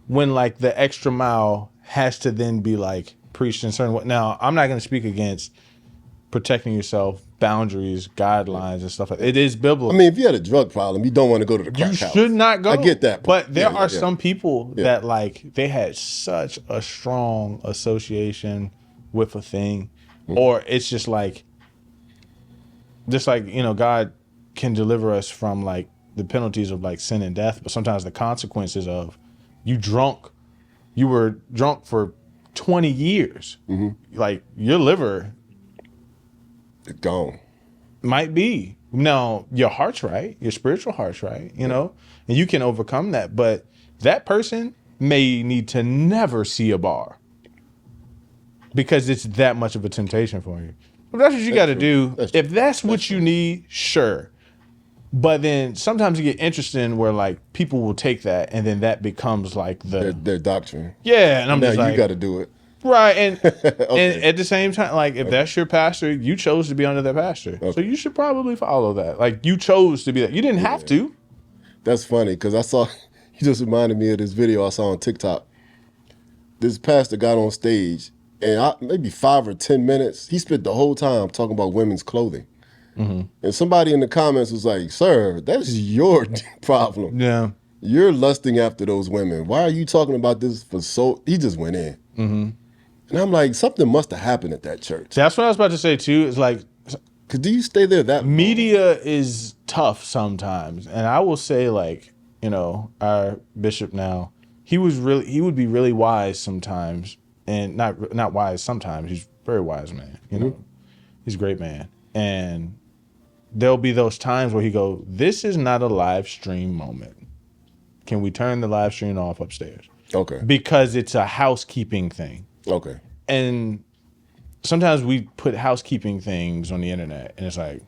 when like the extra mile has to then be like preached in certain way. Now, I'm not going to speak against protecting yourself, boundaries, guidelines, and stuff like that. It is biblical. I mean, if you had a drug problem, you don't want to go to the crack house. You should not go. I get that. But there are some people that like, they had such a strong association with a thing, or it's just like, God can deliver us from like the penalties of like sin and death, but sometimes the consequences of you were drunk for 20 years. Like your liver, it's gone. Might be. Now your heart's right, your spiritual heart's right, and you can overcome that. But that person may need to never see a bar because it's that much of a temptation for you. If that's what you got to do, if that's what you need, sure. But then sometimes you get interesting where like people will take that and then that becomes like their doctrine. Yeah, and I'm now just like, you got to do it. Right, and and at the same time, like if that's your pastor, you chose to be under that pastor, so you should probably follow that. Like you chose to be that. You didn't have to. That's funny because I saw, you just reminded me of this video I saw on TikTok. This pastor got on stage and maybe 5 or 10 minutes, he spent the whole time talking about women's clothing. And somebody in the comments was like, sir, that's your problem. Yeah. You're lusting after those women. Why are you talking about this he just went in. And I'm like, something must have happened at that church. That's what I was about to say too. It's like, because do you stay there that long? Media is tough sometimes. And I will say like, our bishop now, he would be really wise sometimes. And not wise sometimes. He's a very wise man. He's a great man. And there'll be those times where he go, this is not a live stream moment. Can we turn the live stream off upstairs? Okay. Because it's a housekeeping thing. Okay. And sometimes we put housekeeping things on the internet and it's like,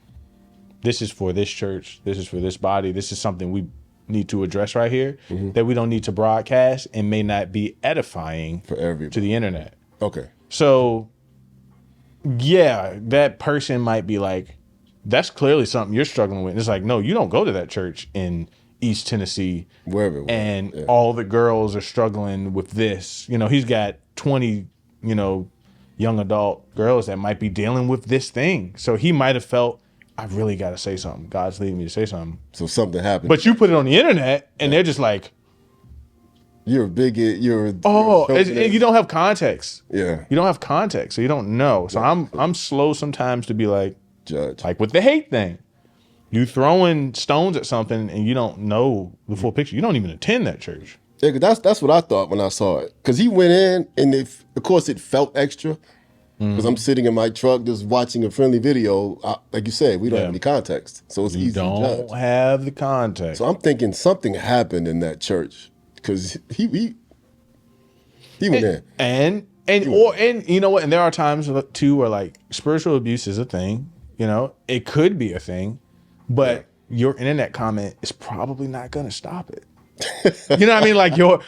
this is for this church. This is for this body. This is something we need to address right here that we don't need to broadcast and may not be edifying for everybody to the internet. Okay. So yeah, that person might be like, that's clearly something you're struggling with. And it's like, no, you don't go to that church in East Tennessee. Wherever. And all the girls are struggling with this. He's got 20, young adult girls that might be dealing with this thing. So he might have felt, I really got to say something. God's leading me to say something. So something happened. But you put it on the internet and they're just like, you're a bigot. You don't have context. Yeah. You don't have context, so you don't know. So I'm slow sometimes to be like, judge. Like with the hate thing. You throwing stones at something and you don't know the full picture. You don't even attend that church. Yeah, that's what I thought when I saw it. Because he went in and of course it felt extra. Because I'm sitting in my truck just watching a friendly video. Like you said, we don't have any context. So it's easy to judge. Don't have the context. So I'm thinking something happened in that church because he went in. And you know what? And there are times too where like spiritual abuse is a thing. You know, it could be a thing, but your internet comment is probably not going to stop it. You know what I mean? Like your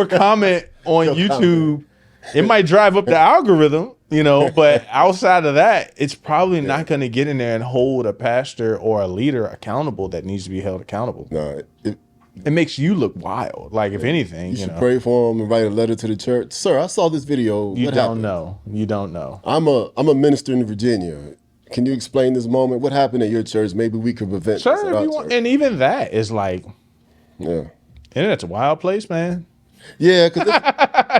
comment on YouTube, it might drive up the algorithm, you know, but outside of that, it's probably not going to get in there and hold a pastor or a leader accountable that needs to be held accountable. No, it makes you look wild. Like if anything, you should pray for him and write a letter to the church. Sir, I saw this video. You don't know. You don't know. I'm a minister in Virginia. Can you explain this moment? What happened at your church? Maybe we could prevent this at our church. And even that is like, internet's a wild place, man. Yeah, because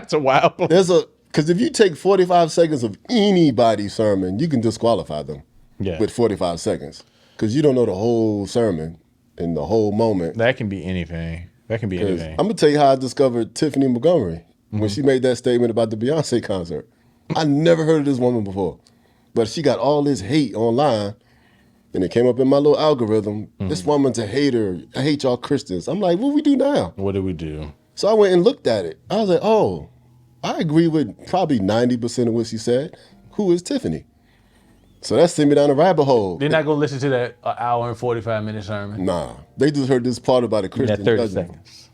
it's a wild place. Because if you take 45 seconds of anybody's sermon, you can disqualify them with 45 seconds because you don't know the whole sermon and the whole moment. That can be anything. That can be anything. I'm going to tell you how I discovered Tiffany Montgomery when she made that statement about the Beyonce concert. I never heard of this woman before, but she got all this hate online and it came up in my little algorithm. This woman's a hater. I hate y'all Christians. I'm like, what do we do now? What do we do? So I went and looked at it. I was like, oh, I agree with probably 90% of what she said. Who is Tiffany? So that sent me down a rabbit hole. They're not going to listen to that hour and 45-minute sermon. Nah. They just heard this part about a Christian. 30 seconds.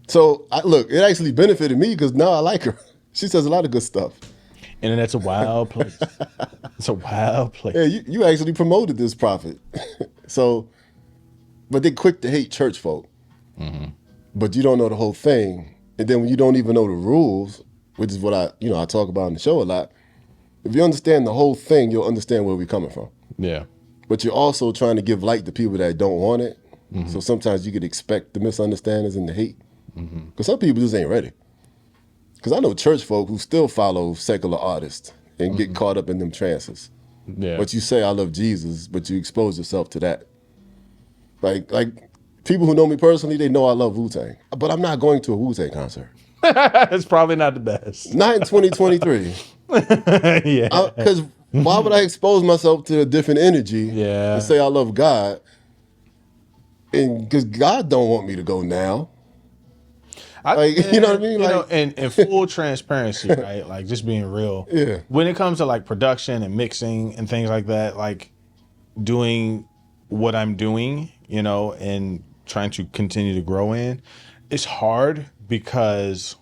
So, look, it actually benefited me because now I like her. She says a lot of good stuff. Internet's a wild place. It's a wild place. Yeah, you actually promoted this prophet. So, but they're quick to hate church folk. But you don't know the whole thing. And then when you don't even know the rules, which is what I talk about in the show a lot, if you understand the whole thing, you'll understand where we're coming from. Yeah. But you're also trying to give light to people that don't want it. So sometimes you could expect the misunderstandings and the hate. Because some people just ain't ready. Because I know church folk who still follow secular artists and get caught up in them trances. Yeah. But you say, I love Jesus, but you expose yourself to that. Like people who know me personally, they know I love Wu-Tang. But I'm not going to a Wu-Tang concert. It's probably not the best. Not in 2023. Yeah. Because why would I expose myself to a different energy and say I love God? And because God don't want me to go now. You know what I mean? And full transparency, right? Like just being real. Yeah. When it comes to like production and mixing and things like that, like doing what I'm doing, and trying to continue to grow in, it's hard because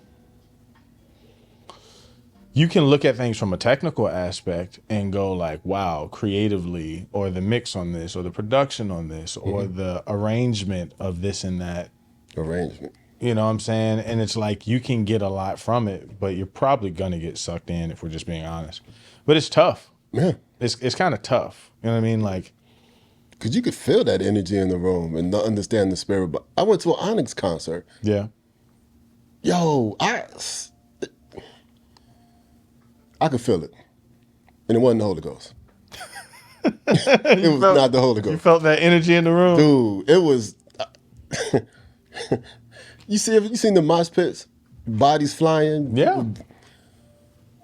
you can look at things from a technical aspect and go like, wow, creatively, or the mix on this, or the production on this, or the arrangement of this and that. Arrangement. You know what I'm saying? And it's like you can get a lot from it, but you're probably going to get sucked in if we're just being honest. But it's tough. Yeah. It's kind of tough. You know what I mean? Like, because you could feel that energy in the room and not understand the spirit. But I went to an Onyx concert. Yeah. Yo, I could feel it. And it wasn't the Holy Ghost. It was not the Holy Ghost. You felt that energy in the room? Dude, it was... You seen the mosh pits? Bodies flying? Yeah.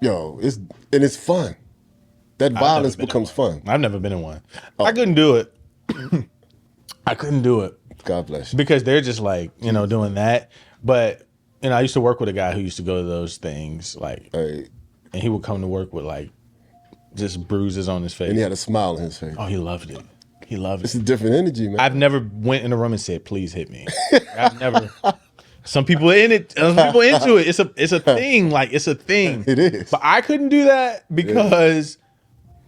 Yo, it's fun. That violence becomes fun. I've never been in one. I couldn't do it. I couldn't do it. God bless you. Because they're just like, doing that. But, I used to work with a guy who used to go to those things, like, and he would come to work with like just bruises on his face. And he had a smile on his face. Oh, he loved it. He loved it. It's a different energy, man. I've never went in a room and said, please hit me. I've never. Some people in it, some people into it. It's a thing. Like, it's a thing. It is. But I couldn't do that because,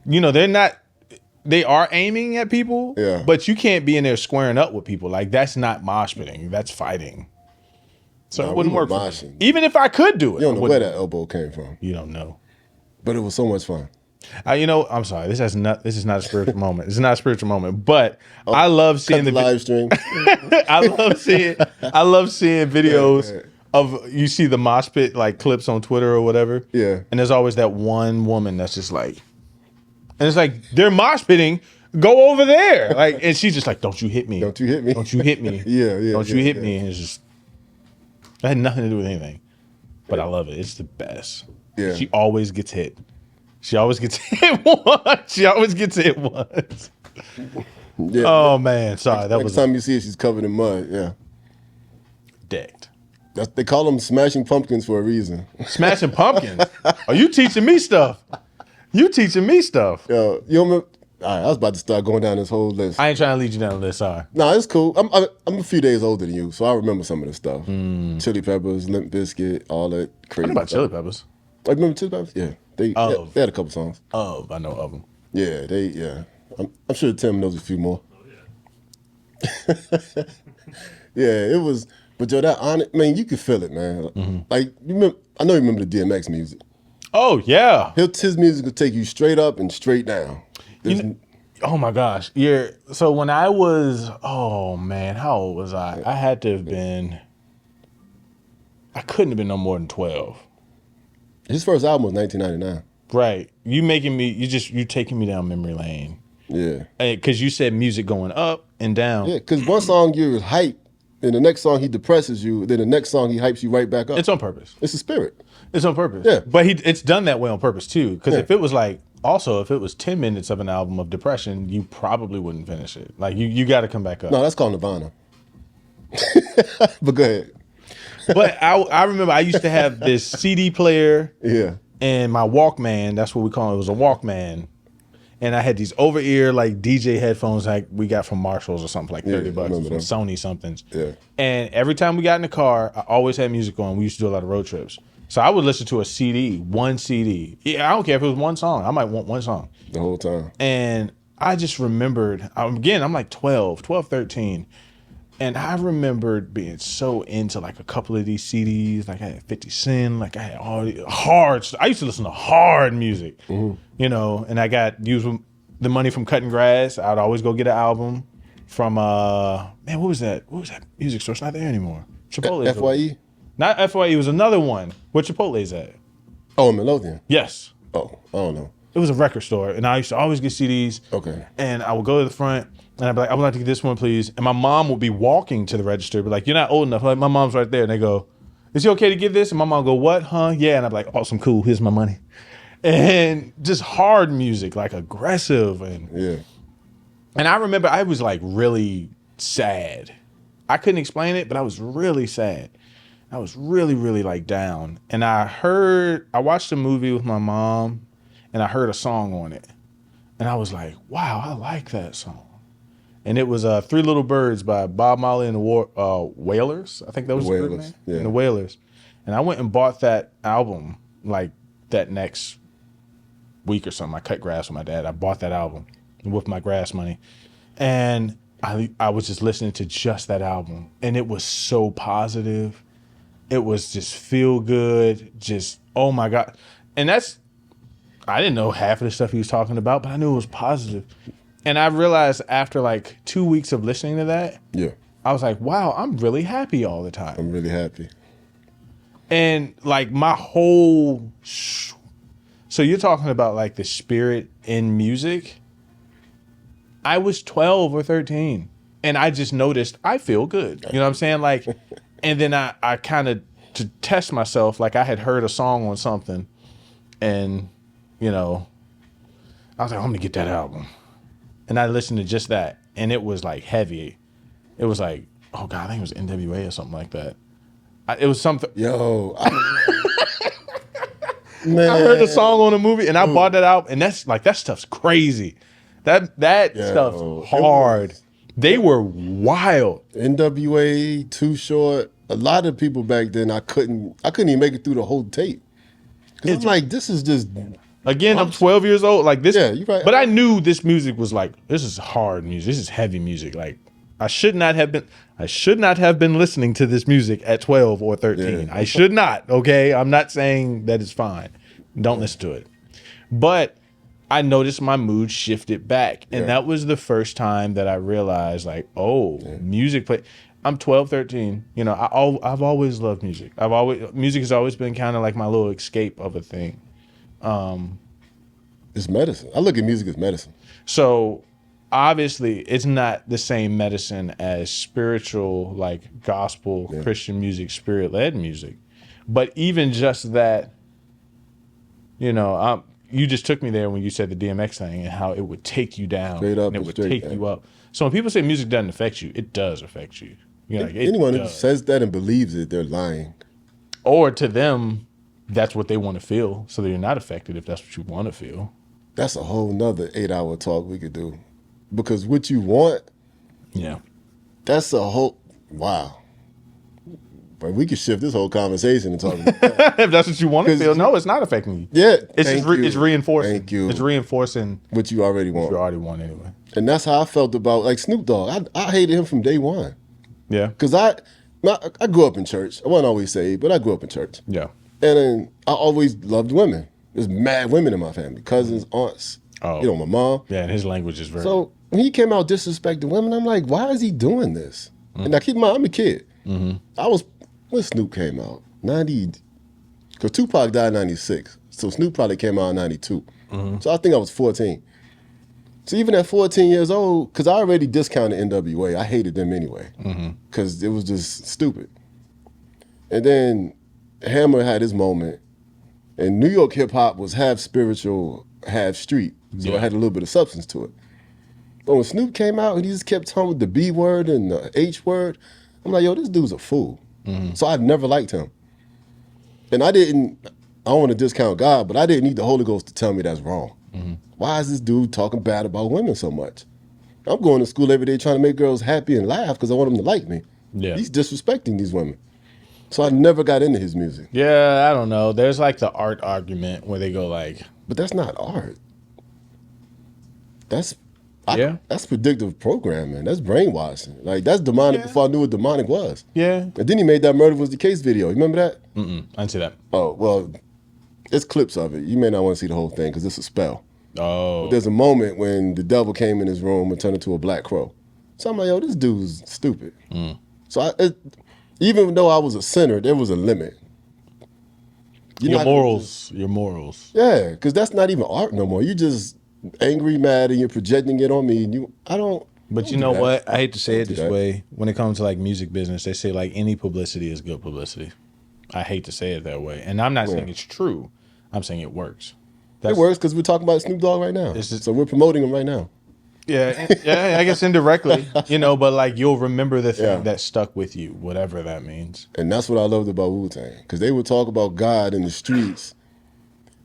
they are aiming at people, but you can't be in there squaring up with people. Like, that's not mosh pitting. That's fighting. So it wouldn't work for me. Even if I could do it. You don't know where that elbow came from. You don't know. But it was so much fun. I'm sorry. This is not a spiritual moment. This is not a spiritual moment. But I love seeing the live stream. I love seeing videos of, you see the mosh pit like clips on Twitter or whatever. Yeah. And there's always that one woman that's just like, and it's like, they're mosh pitting. Go over there. Like, and she's just like, don't you hit me. Don't you hit me. Don't you hit me. Yeah. Don't you hit me. And it's just, that had nothing to do with anything. But I love it. It's the best. Yeah. She always gets hit. She always gets hit once. She always gets hit once. Yeah. Oh man, sorry. That Next was time you see her, she's covered in mud. Yeah. decked. They call them smashing pumpkins for a reason. Smashing pumpkins. Are you teaching me stuff? You teaching me stuff. Yo, you remember? All right, I was about to start going down this whole list. I ain't trying to lead you down the list. Sorry. No, it's cool. I'm a few days older than you, so I remember some of the stuff. Chili Peppers, Limp Bizkit, all that crazy. What about stuff. Chili Peppers? Oh, you remember Chili Peppers? Yeah, they had a couple songs. I know of them. Yeah. I'm sure Tim knows a few more. Yeah, it was. But yo, that on it, man, you could feel it, man. Like you remember, I know you remember the DMX music. Oh yeah. His music will take you straight up and straight down. Oh my gosh. Yeah. So when I was, oh man, how old was I? I had to have been. I couldn't have been no more than 12. His first album was 1999. Right. You taking me down memory lane. Yeah. Because you said music going up and down. Yeah, because one song you're hype, and the next song he depresses you, then the next song he hypes you right back up. It's on purpose. It's a spirit. It's on purpose. Yeah. But it's done that way on purpose too. Because if it was like, also, if it was 10 minutes of an album of depression, you probably wouldn't finish it. Like you got to come back up. No, that's called Nirvana. But go ahead. But I remember I used to have this CD player. Yeah. And my Walkman, that's what we call it. It was a Walkman. And I had these over-ear like DJ headphones like we got from Marshalls or something like $30 from Sony somethings. Yeah. And every time we got in the car, I always had music on. We used to do a lot of road trips. So I would listen to a CD, one CD. Yeah, I don't care if it was one song. I might want one song. The whole time. And I just remembered, again, I'm like 12, 13. And I remembered being so into like a couple of these CDs. Like I had 50 Cent, like I had all the I used to listen to hard music, you know, and I got used the money from cutting grass. I'd always go get an album from, man, what was that? What was that music store? It's not there anymore. Chipotle. FYE? Not FYE, it was another one. Where Chipotle's at? Oh, Midlothian? Yes. Oh, I don't know. It was a record store, and I used to always get CDs. Okay. And I would go to the front, and I'd be like, I would like to get this one, please. And my mom would be walking to the register, but like, you're not old enough. Like, my mom's right there, and they go, is it okay to give this? And my mom go, what, huh? Yeah. And I'm like, awesome, cool, here's my money. And just hard music, like aggressive. And I remember I was like really sad. I couldn't explain it, but I was really sad. I was really, really like down. And I watched a movie with my mom, and I heard a song on it. And I was like, wow, I like that song. And it was Three Little Birds by Bob Marley and the Wailers. I think that was the group name. Yeah. And the Wailers. And I went and bought that album like that next week or something. I cut grass with my dad. I bought that album with my grass money. And I was just listening to just that album. And it was so positive. It was just feel good. Just, oh my God. And I didn't know half of the stuff he was talking about, but I knew it was positive. And I realized after like 2 weeks of listening to that, I was like, wow, I'm really happy all the time. I'm really happy. And like my whole, so you're talking about like the spirit in music. I was 12 or 13 and I just noticed I feel good. You know what I'm saying? Like, and then I kind of, to test myself, like I had heard a song on something and, you know, I was like, I'm gonna get that album. And I listened to just that. And it was like heavy. It was like, oh God, I think it was NWA or something like that. It was something. Yo. Man. I heard the song on a movie and I bought that out. And that's like, that stuff's crazy. That stuff's hard. They were wild. NWA, Too Short. A lot of people back then, I couldn't even make it through the whole tape. Because I'm like, this is just... Again, I'm 12 years old. Like this, yeah, you're right. But I knew this music was like, this is hard music. This is heavy music. Like I should not have been listening to this music at 12 or 13. Yeah. I should not. Okay, I'm not saying that it's fine. Don't listen to it. But I noticed my mood shifted back, and that was the first time that I realized, like, music play. I'm 12, 13. You know, I've always loved music. Music has always been kind of like my little escape of a thing. It's medicine. I look at music as medicine. So obviously it's not the same medicine as spiritual, like gospel, Christian music, spirit-led music. But even just that, you know, you just took me there when you said the DMX thing and how it would take you down Straight up and it and would straight take down. you up. So when people say music doesn't affect you, it does affect you. You know, like, it Anyone who does. says that and believes it, they're lying. Or to them, that's what they want to feel. So they're not affected if that's what you want to feel. That's a whole nother 8-hour talk we could do. Because what you want, Yeah. that's a whole, wow. But we could shift this whole conversation and talk about that. If that's what you want to 'Cause feel, no, it's not affecting you. Yeah, It's thank just you. it's reinforcing. Thank you. It's reinforcing What you already what want. you already want anyway. And that's how I felt about, like, Snoop Dogg. I hated him from day one. Yeah. Because I grew up in church. I wasn't always saved, but I grew up in church. Yeah. And then I always loved women. There's mad women in my family. Cousins, aunts, Oh. my mom. Yeah, and his language is very. So when he came out disrespecting women, I'm like, why is he doing this? And now keep in mind, I'm a kid. I was, when Snoop came out, 90, because Tupac died in 96. So Snoop probably came out in 92. So I think I was 14. So even at 14 years old, because I already discounted NWA, I hated them anyway, because it was just stupid. And then Hammer had his moment, and New York hip hop was half spiritual, half street. So it had a little bit of substance to it. But when Snoop came out and he just kept talking with the B word and the H word, I'm like, yo, this dude's a fool. So I never liked him. And I don't want to discount God, but I didn't need the Holy Ghost to tell me that's wrong. Why is this dude talking bad about women so much? I'm going to school every day trying to make girls happy and laugh because I want them to like me. Yeah. He's disrespecting these women. So I never got into his music. Yeah, I don't know. There's like the art argument where they go like, But that's not art. That's predictive programming. That's brainwashing. Like, that's demonic before I knew what demonic was. yeah. And then he made that Murder Was the Case video. You remember that? I didn't see that. Oh, well, it's clips of it. You may not want to see the whole thing because it's a spell. Oh. But there's a moment when the devil came in his room and turned into a black crow. So I'm like, yo, this dude's stupid. So even though I was a sinner, there was a limit. Your morals. Yeah, because that's not even art no more. You just angry, mad, and you're projecting it on me. And But you know what? I hate to say it this way. When it comes to like music business, they say like any publicity is good publicity. I hate to say it that way. And I'm not saying it's true. I'm saying it works. It works because we're talking about Snoop Dogg right now. So we're promoting him right now. Yeah, I guess indirectly, but like you'll remember the thing that stuck with you, whatever that means. And that's what I loved about Wu-Tang, because they would talk about God in the streets,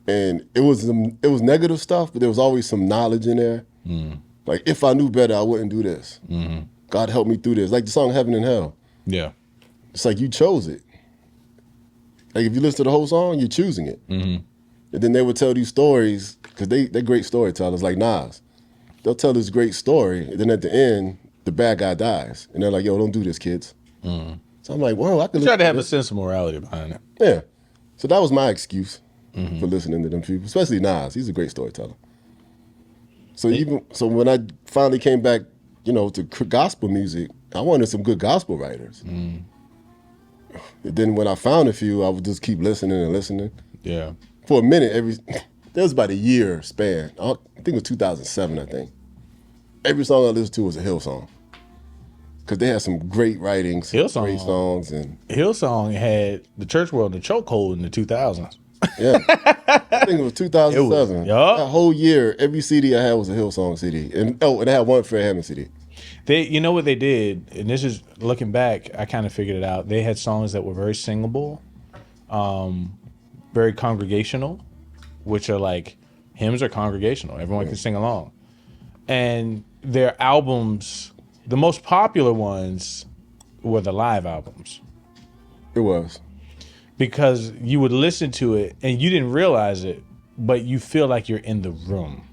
and it was negative stuff, but there was always some knowledge in there. Like, if I knew better, I wouldn't do this. God help me through this. Like the song Heaven and Hell. Yeah. It's like you chose it. Like, if you listen to the whole song, you're choosing it. And then they would tell these stories, because they're great storytellers, like Nas. They'll tell this great story, and then at the end, the bad guy dies. And they're like, yo, don't do this, kids. So I'm like, whoa, I could try to have a sense of morality behind it. Yeah. So that was my excuse for listening to them people, especially Nas. He's a great storyteller. So when I finally came back, to gospel music, I wanted some good gospel writers. And then when I found a few, I would just keep listening and listening. Yeah. For a minute, there was about a year span. I think it was 2007, I think. Every song I listened to was a Hillsong. Because they had some great writings, great songs. And Hillsong had the church world in the chokehold in the 2000s. Yeah. I think it was 2007. That whole year, every CD I had was a Hillsong CD. And I had one Fred Hammond CD. You know what they did, and this is, looking back, I kind of figured it out. They had songs that were very singable, very congregational, which are like, hymns are congregational. Everyone can sing along. And their albums, the most popular ones were the live albums. It was. Because you would listen to it and you didn't realize it, but you feel like you're in the room.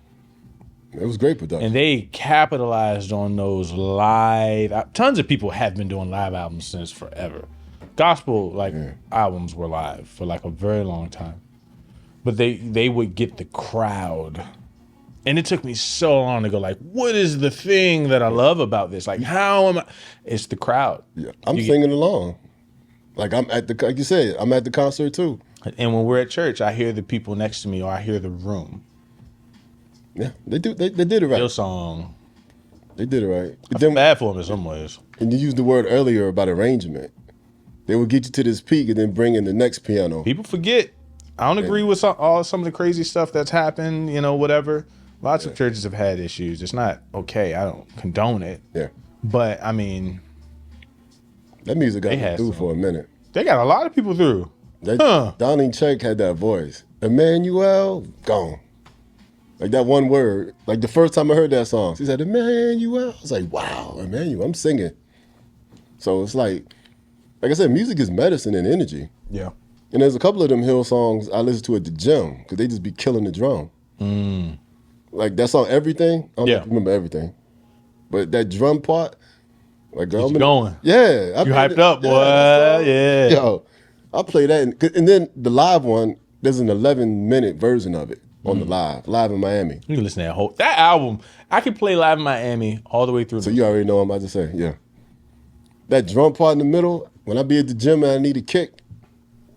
It was great production. And they capitalized on those live. Tons of people have been doing live albums since forever. Gospel albums were live for like a very long time. But they would get the crowd. And it took me so long to go like, what is the thing that I love about this? Like, how am I? It's the crowd. Yeah, I'm singing along. Like like you said, I'm at the concert too. And when we're at church, I hear the people next to me or I hear the room. Yeah, they did it right. Hillsong. They did it right. I feel bad for them in some ways. And you used the word earlier about arrangement. They would get you to this peak and then bring in the next piano. People forget. I don't agree with some of the crazy stuff that's happened, whatever. Lots of churches have had issues. It's not okay. I don't condone it. Yeah. But, I mean, That music got They me had through some. for a minute. they got a lot of people through. Donnie Check had that voice. Emmanuel, gone. Like that one word. Like the first time I heard that song, she said, Emmanuel. I was like, wow, Emmanuel, I'm singing. So it's like I said, music is medicine and energy. Yeah. And there's a couple of them Hillsongs I listen to at the gym because they just be killing the drum. Like that song, Everything. I don't know if you remember Everything. But that drum part, like, girl, Keep going. Yeah. You hyped up, boy. Yeah. Yo, I play that. And then the live one, there's an 11-minute version of it on the live in Miami. You can listen to that album. I can play Live in Miami all the way through. So you already know what I'm about to say. Yeah. That drum part in the middle, when I be at the gym and I need a kick,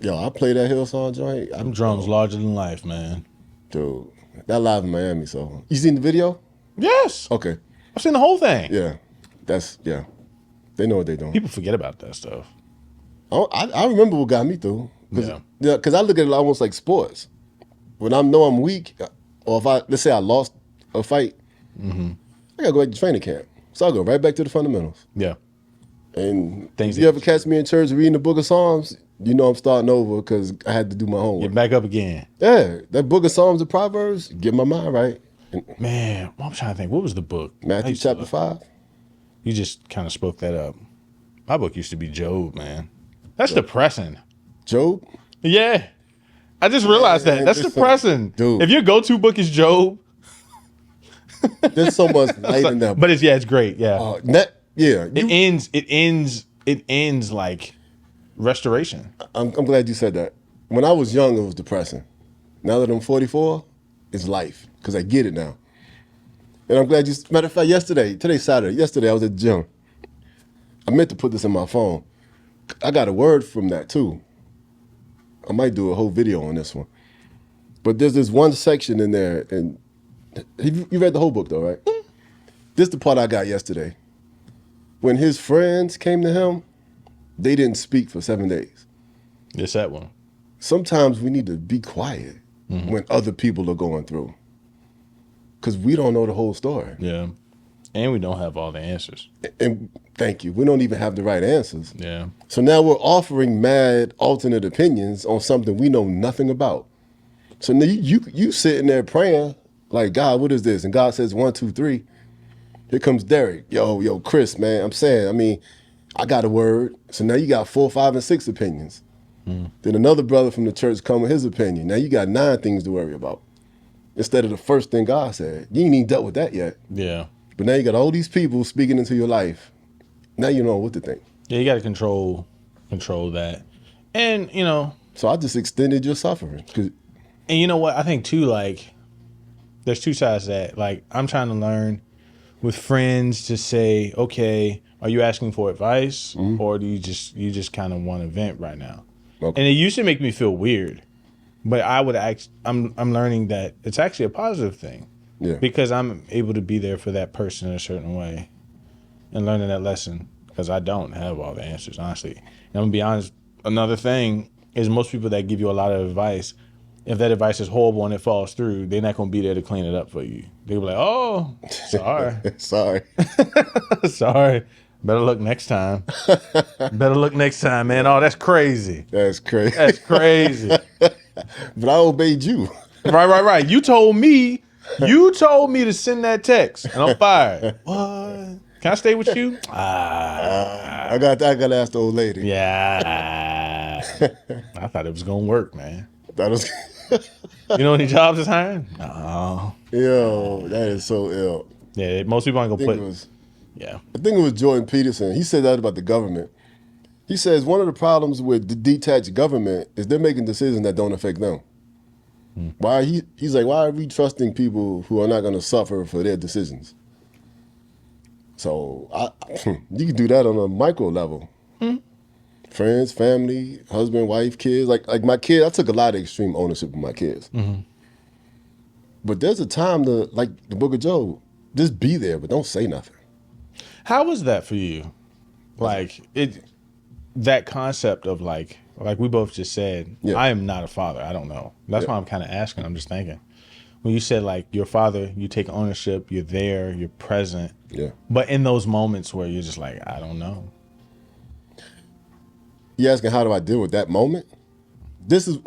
yo, I play that Hillsong joint. Them drums larger than life, man. Dude, that Live in Miami song. You seen the video? Yes. Okay. I've seen the whole thing. Yeah. They know what they're doing. People forget about that stuff. I remember what got me through. Yeah. Because I look at it almost like sports. When I know I'm weak, or if let's say I lost a fight, I gotta go back to training camp. So I'll go right back to the fundamentals. Yeah. And Things if you ever catch me in church reading the book of Psalms, you know I'm starting over because I had to do my homework. Get back up again. Yeah, that book of Psalms and Proverbs, get my mind right. Man, I'm trying to think. What was the book? Matthew chapter 5. You just kind of spoke that up. My book used to be Job, man. That's depressing. Job? Yeah. I just realized that. That's depressing. Dude. If your go-to book is Job. There's so much light in that book. But it's great. Yeah. It ends like restoration. I'm glad you said that. When I was young, it was depressing. Now that I'm 44, it's life because I get it now. And I'm glad matter of fact, today's Saturday, yesterday I was at the gym. I meant to put this in my phone. I got a word from that too. I might do a whole video on this one. But there's this one section in there, and you read the whole book though, right? This is the part I got yesterday. When his friends came to him, they didn't speak for 7 days. It's that one. Sometimes we need to be quiet when other people are going through. Because we don't know the whole story. Yeah. And we don't have all the answers. And thank you. We don't even have the right answers. Yeah. So now we're offering mad alternate opinions on something we know nothing about. So now you sitting there praying, like, God, what is this? And God says 1, 2, 3. Here comes Derek. Yo, Chris, man. I'm saying, I got a word. So now you got 4, 5, and 6 opinions. Then another brother from the church come with his opinion. Now you got 9 things to worry about. Instead of the first thing God said. You ain't even dealt with that yet. Yeah. But now you got all these people speaking into your life. Now you know what to think. Yeah, you got to control that. And, So I just extended your suffering. And you know what? I think, too, like, there's two sides to that. Like, I'm trying to learn with friends to say, okay, are you asking for advice? Or do you just kind of want to vent right now? Okay. And it used to make me feel weird. But I'm learning that it's actually a positive thing. Yeah. Because I'm able to be there for that person in a certain way and learning that lesson because I don't have all the answers, honestly. And I'm going to be honest, another thing is most people that give you a lot of advice, if that advice is horrible and it falls through, they're not going to be there to clean it up for you. They'll be like, oh, sorry. Sorry. Sorry. Better look next time. Better look next time, man. Oh, that's crazy. That's crazy. That's crazy. But I obeyed you. Right. You told me to send that text, and I'm fired. What? Can I stay with you? I got to ask the old lady. Yeah. I thought it was gonna work, man. That was. You know any jobs is hiring? No. Yo, that is so ill. Yeah, most people aren't gonna put. I think it was Jordan Peterson. He said that about the government. He says one of the problems with the detached government is they're making decisions that don't affect them. He's like, why are we trusting people who are not going to suffer for their decisions? So you can do that on a micro level. Friends, family, husband, wife, kids. Like my kid, I took a lot of extreme ownership of my kids. But there's a time to, like the book of Job, just be there, but don't say nothing. How was that for you? Like that concept of like like we both just said, Yeah. I am not a father. I don't know. That's why I'm kind of asking. I'm just thinking. When you said like your father, you take ownership, you're there, you're present. Yeah. But in those moments where you're just like, I don't know. You asking how do I deal with that moment? This is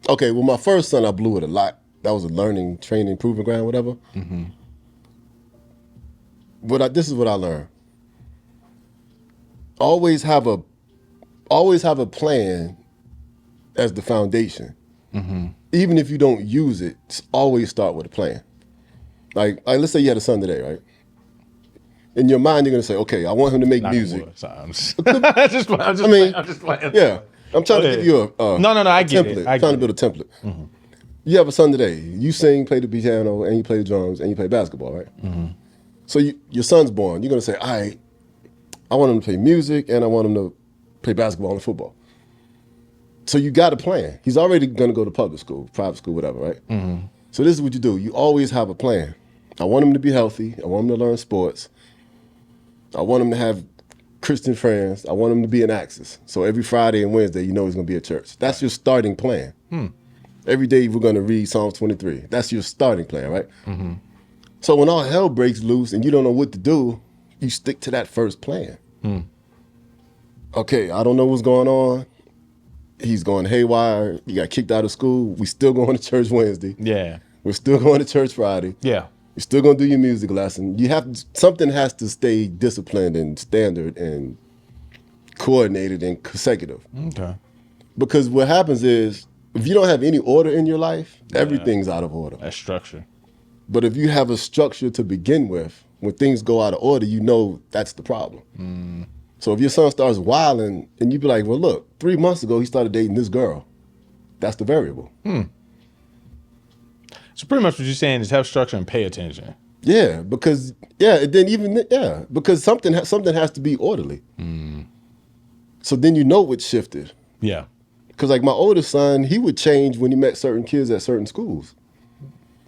okay. Well, my first son, I blew it a lot. That was a learning, training, proving ground, whatever. Mm-hmm. But this is what I learned. Always have a plan as the foundation. Mm-hmm. Even if you don't use it, always start with a plan. Like let's say you had a son today, right? In your mind, you're gonna say, okay, I want him to make music. Sorry, I'm just playing. Yeah, I'm trying to give you I get template. it. I'm trying to build a template. Mm-hmm. You have a son today. You sing, play the piano, and you play the drums, and you play basketball, right? Mm-hmm. So your son's born. You're gonna say, all right, I want him to play music, and I want him to play basketball and football. So you got a plan. He's already gonna go to public school, private school, whatever, right? Mm-hmm. So this is what you do. You always have a plan. I want him to be healthy. I want him to learn sports. I want him to have Christian friends. I want him to be in Axis. So every Friday and Wednesday, you know he's going to be at church. That's your starting plan. Every day we're going to read Psalms 23. That's your starting plan, right? Mm-hmm. So when all hell breaks loose and you don't know what to do, you stick to that first plan. Okay, I don't know what's going on. He's going haywire. He got kicked out of school. We still going to church Wednesday. Yeah. We're still going to church Friday. Yeah. You're still gonna do your music lesson. Something has to stay disciplined and standard and coordinated and consecutive. Okay. Because what happens is, if you don't have any order in your life, everything's out of order. That's structure. But if you have a structure to begin with, when things go out of order, you know that's the problem. So if your son starts wilding, and you be like, well, look, 3 months ago he started dating this girl. That's the variable. So pretty much what you're saying is have structure and pay attention. Yeah, because because something has to be orderly. So then you know what shifted. Yeah. Because like my oldest son, he would change when he met certain kids at certain schools.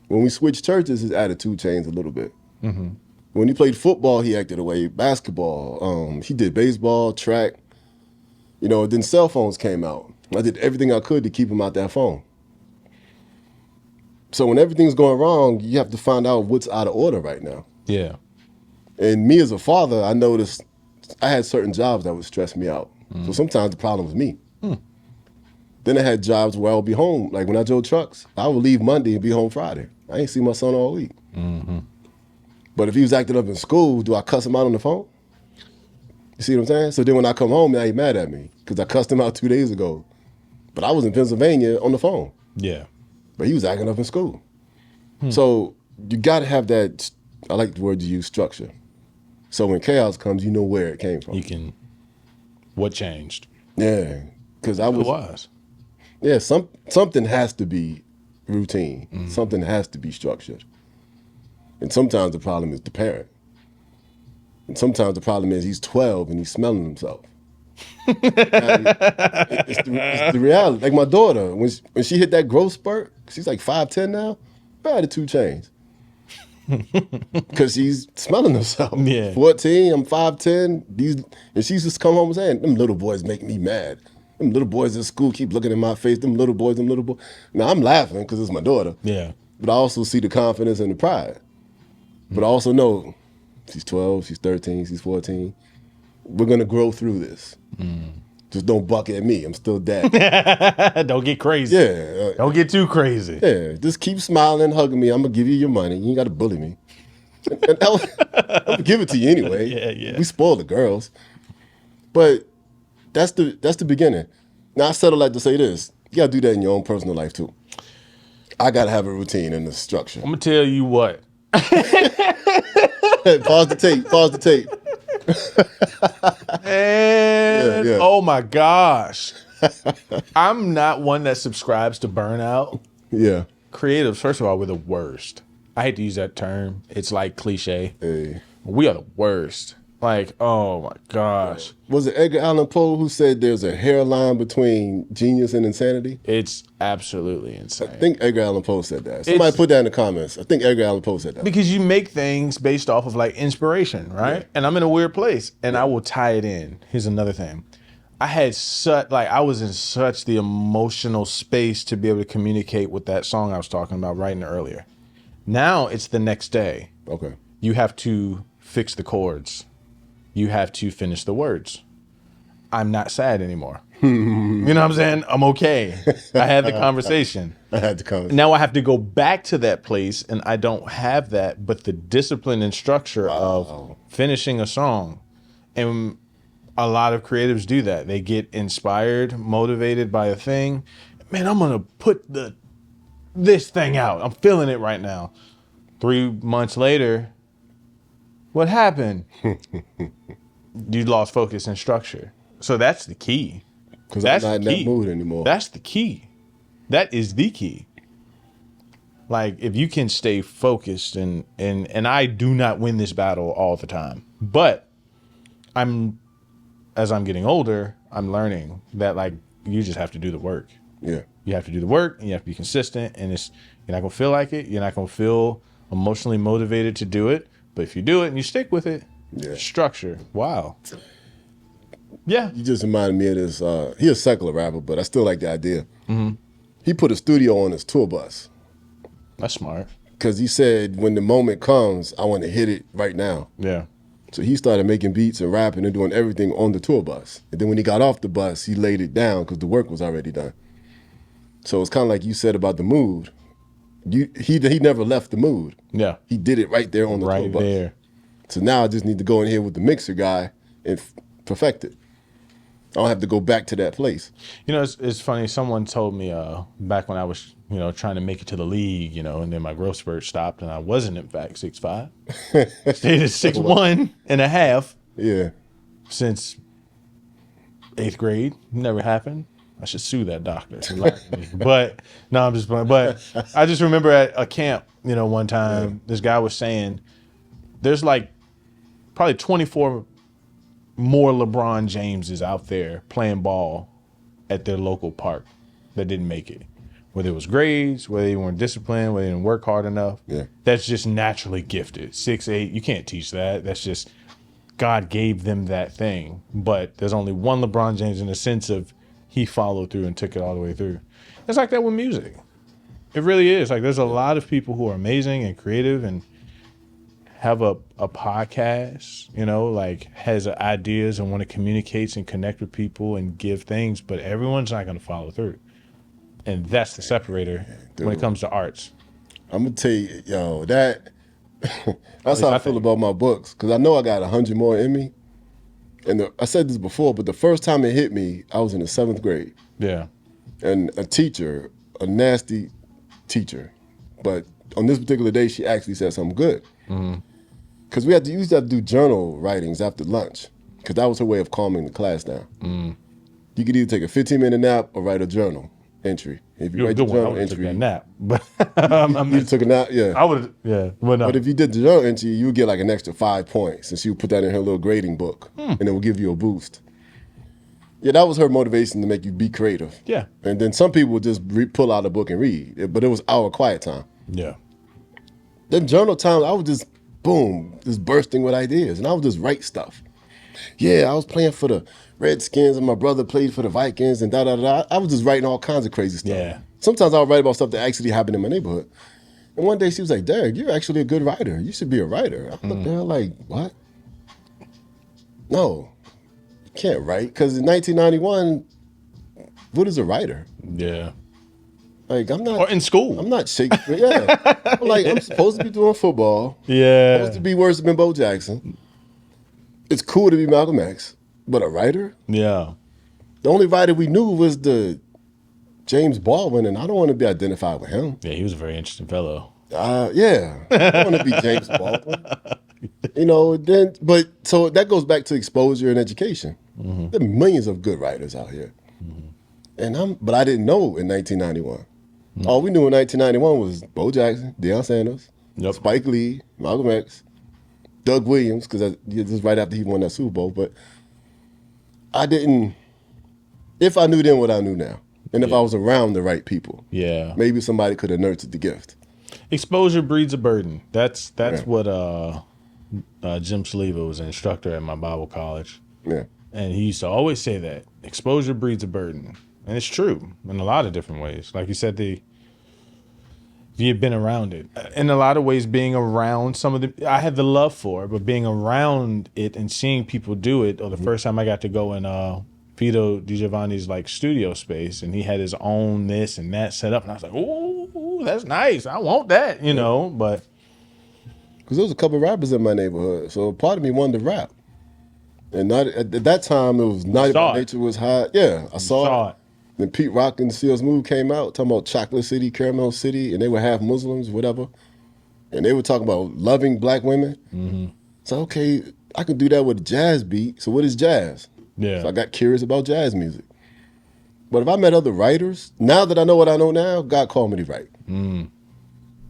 When we switched churches, his attitude changed a little bit. Mm-hmm. When he played football, he acted away. Basketball, he did baseball, track. Then cell phones came out. I did everything I could to keep him out that phone. So when everything's going wrong, you have to find out what's out of order right now. Yeah. And me as a father, I noticed I had certain jobs that would stress me out. So sometimes the problem was me. Then I had jobs where I would be home. Like when I drove trucks, I would leave Monday and be home Friday. I ain't see my son all week. Mm-hmm. But if he was acting up in school, do I cuss him out on the phone? You see what I'm saying? So then when I come home, now he mad at me because I cussed him out 2 days ago. But I was in Pennsylvania on the phone. Yeah. But he was acting up in school. So you got to have that, I like the word you use, structure. So when chaos comes, you know where it came from. What changed? Yeah, because I was. It was. Yeah, something has to be routine. Something has to be structured. And sometimes the problem is the parent. And sometimes the problem is he's 12 and he's smelling himself. It's the reality. Like my daughter, when she hit that growth spurt, she's like 5'10" now, her attitude changed. Because she's smelling herself. Yeah. 14, I'm 5'10", and she used to come home and saying, them little boys make me mad. Them little boys in school keep looking in my face, them little boys. Now I'm laughing because it's my daughter. Yeah. But I also see the confidence and the pride. But I also know she's 12, she's 13, she's 14. We're going to grow through this. Just don't buck at me. I'm still dad. Don't get crazy. Yeah. Don't get too crazy. Yeah. Just keep smiling, hugging me. I'm going to give you your money. You ain't got to bully me. And I'm going to give it to you anyway. Yeah. We spoil the girls. But that's the beginning. Now, I settle like to say this. You got to do that in your own personal life, too. I got to have a routine and a structure. I'm going to tell you what. Hey, pause the tape. And yeah. Oh my gosh. I'm not one that subscribes to burnout. Yeah. Creatives, first of all, we're the worst. I hate to use that term. It's like cliche. Hey. We are the worst. Like, oh my gosh. Was it Edgar Allan Poe who said there's a hairline between genius and insanity? It's absolutely insane. I think Edgar Allan Poe said that. Somebody put that in the comments. I think Edgar Allan Poe said that. Because you make things based off of like inspiration, right? Yeah. And I'm in a weird place and I will tie it in. Here's another thing. I was in such the emotional space to be able to communicate with that song I was talking about writing earlier. Now it's the next day. Okay. You have to fix the chords. You have to finish the words. I'm not sad anymore. You know what I'm saying? I'm okay. I had the conversation. Now I have to go back to that place, and I don't have that, but the discipline and structure of finishing a song. And a lot of creatives do that. They get inspired, motivated by a thing. Man, I'm going to put this thing out. I'm feeling it right now. 3 months later, what happened? You lost focus and structure. So that's the key. Because I'm not in that mood anymore. That's the key. That is the key. Like, if you can stay focused, and I do not win this battle all the time, but as I'm getting older, I'm learning that, like, you just have to do the work. Yeah. You have to do the work, and you have to be consistent, and you're not going to feel like it. You're not going to feel emotionally motivated to do it. But if you do it and you stick with it, structure. Wow. Yeah. You just reminded me of this. He's a secular rapper, but I still like the idea. Mm-hmm. He put a studio on his tour bus. That's smart. Because he said, when the moment comes, I want to hit it right now. Yeah. So he started making beats and rapping and doing everything on the tour bus. And then when he got off the bus, he laid it down because the work was already done. So it's kind of like you said about the mood. He never left the mood. Yeah. He did it right there on the tour bus. Right there. So now I just need to go in here with the mixer guy and perfect it. I don't have to go back to that place. You know, it's funny. Someone told me back when I was, trying to make it to the league, and then my growth spurt stopped, and I wasn't, in fact, 6'5". Stayed at 6'1.5". Yeah. Since 8th grade. Never happened. I should sue that doctor. But no, I'm just playing. But I just remember at a camp, one time, this guy was saying, there's like probably 24 more LeBron Jameses out there playing ball at their local park that didn't make it. Whether it was grades, whether they weren't disciplined, whether they didn't work hard enough. Yeah. That's just naturally gifted. 6'8", you can't teach that. That's just God gave them that thing. But there's only one LeBron James in the sense of he followed through and took it all the way through. It's like that with music. It really is. Like, there's a lot of people who are amazing and creative and have a podcast, like has ideas and want to communicate and connect with people and give things, but everyone's not going to follow through. And that's the separator when it comes to arts. I'm going to tell you, that's how I feel about my books, because I know I got 100 more in me. And I said this before, but the first time it hit me, I was in the 7th grade. Yeah. And a teacher, a nasty teacher, but on this particular day, she actually said something good. Because we used to have to do journal writings after lunch, because that was her way of calming the class down. You could either take a 15-minute nap or write a journal entry. If you write the journal entry, took a nap. But you took a nap, yeah. I would, yeah. Well, no. But if you did the journal entry, you would get like an extra 5 points, and she would put that in her little grading book, and it would give you a boost. Yeah, that was her motivation to make you be creative. Yeah. And then some people would just pull out a book and read, but it was our quiet time. Yeah. Then journal time, I was just, boom, just bursting with ideas, and I would just write stuff. Yeah, I was playing for the Redskins, and my brother played for the Vikings, and da-da-da. I was just writing all kinds of crazy stuff. Yeah. Sometimes I would write about stuff that actually happened in my neighborhood. And one day she was like, Derek, you're actually a good writer. You should be a writer. I looked at her like, what? No, you can't write. Because in 1991, what is a writer? Yeah. Like, I'm not. Or in school. I'm not Shakespeare. Yeah. I'm like, I'm supposed to be doing football. Yeah. I'm supposed to be worse than Bo Jackson. It's cool to be Malcolm X, but a writer? Yeah. The only writer we knew was the James Baldwin, and I don't want to be identified with him. Yeah, he was a very interesting fellow. Yeah. I don't want to be James Baldwin. So that goes back to exposure and education. There are millions of good writers out here. But I didn't know in 1991. All we knew in 1991 was Bo Jackson, Deion Sanders, Spike Lee, Malcolm X, Doug Williams, because this is right after he won that Super Bowl. But I didn't, if I knew then what I knew now, and if I was around the right people, maybe somebody could have nurtured the gift. Exposure breeds a burden. That's what Jim Saliva was an instructor at my Bible college. Yeah. And he used to always say that exposure breeds a burden. And it's true in a lot of different ways. Like you said, you've been around it. In a lot of ways, being around some of the, I had the love for it, but being around it and seeing people do it, or the first time I got to go in Vito DiGiovanni's like studio space, and he had his own this and that set up, and I was like, ooh, that's nice. I want that, you know, but. Because there was a couple of rappers in my neighborhood, so part of me wanted to rap. And not at that time, it was Naughty by Nature was hot. Yeah, I saw it. Then Pete Rock and See Us Move came out, talking about Chocolate City, Caramel City, and they were half Muslims, whatever. And they were talking about loving black women. Mm-hmm. So, okay, I could do that with a jazz beat. So what is jazz? Yeah. So I got curious about jazz music. But if I met other writers, now that I know what I know now, God called me to write.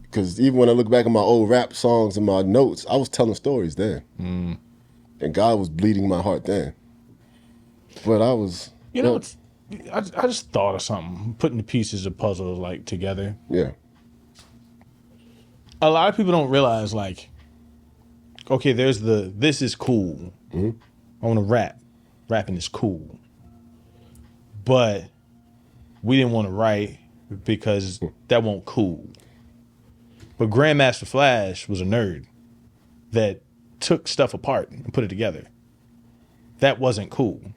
Because even when I look back at my old rap songs and my notes, I was telling stories then. And God was bleeding my heart then. But I was... You know, I just thought of something, putting the pieces of puzzles like together. Yeah. A lot of people don't realize, like, okay, there's this is cool. I want to rap. Rapping is cool. But we didn't want to write because that won't cool. But Grandmaster Flash was a nerd that took stuff apart and put it together. That wasn't cool.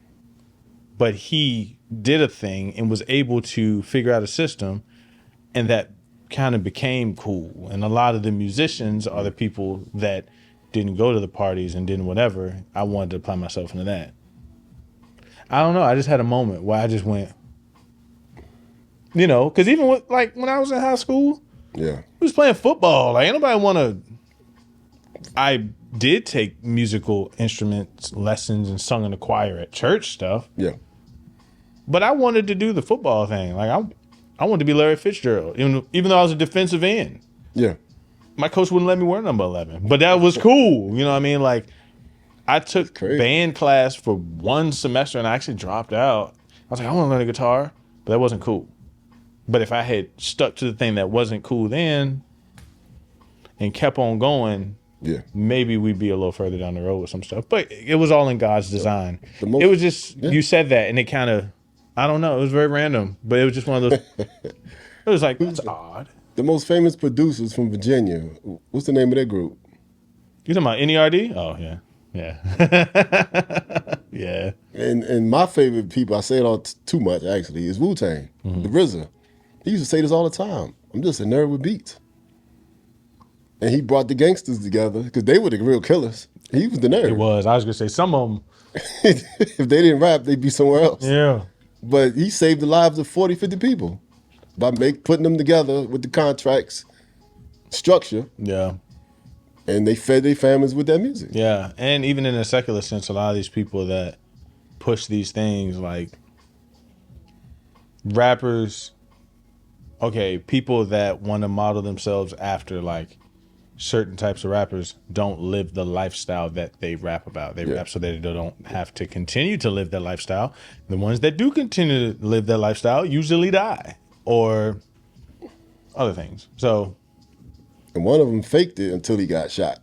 But he did a thing and was able to figure out a system, and that kind of became cool. And a lot of the musicians are the people that didn't go to the parties and didn't whatever. I wanted to apply myself into that. I don't know. I just had a moment where I just went, you know, because even with, like when I was in high school, yeah, we was playing football. Like, ain't nobody want to. I did take musical instruments lessons and sung in the choir at church stuff. Yeah. But I wanted to do the football thing. Like I wanted to be Larry Fitzgerald, even though I was a defensive end. Yeah. My coach wouldn't let me wear number 11, but that was cool. You know what I mean? Like, I took band class for one semester and I actually dropped out. I was like, I want to learn the guitar, but that wasn't cool. But if I had stuck to the thing that wasn't cool then and kept on going, yeah, maybe we'd be a little further down the road with some stuff. But it was all in God's design. It was just, you said that and it kind of, I don't know, it was very random, but it was just one of those, it was like, that's odd. The most famous producers from Virginia, what's the name of their group? You talking about NERD? Oh, yeah. Yeah. Yeah. And my favorite people, I say it all too much actually, is Wu-Tang, the RZA. He used to say this all the time. I'm just a nerd with beats. And he brought the gangsters together because they were the real killers. He was the nerd. It was. I was going to say some of them. If they didn't rap, they'd be somewhere else. Yeah. But he saved the lives of 40, 50 people by putting them together with the contracts, structure. Yeah. And they fed their families with that music. Yeah. And even in a secular sense, a lot of these people that push these things, like rappers, okay, people that want to model themselves after like certain types of rappers don't live the lifestyle that they rap about. They rap so that they don't have to continue to live that lifestyle. The ones that do continue to live that lifestyle usually die or other things. So, and one of them faked it until he got shot.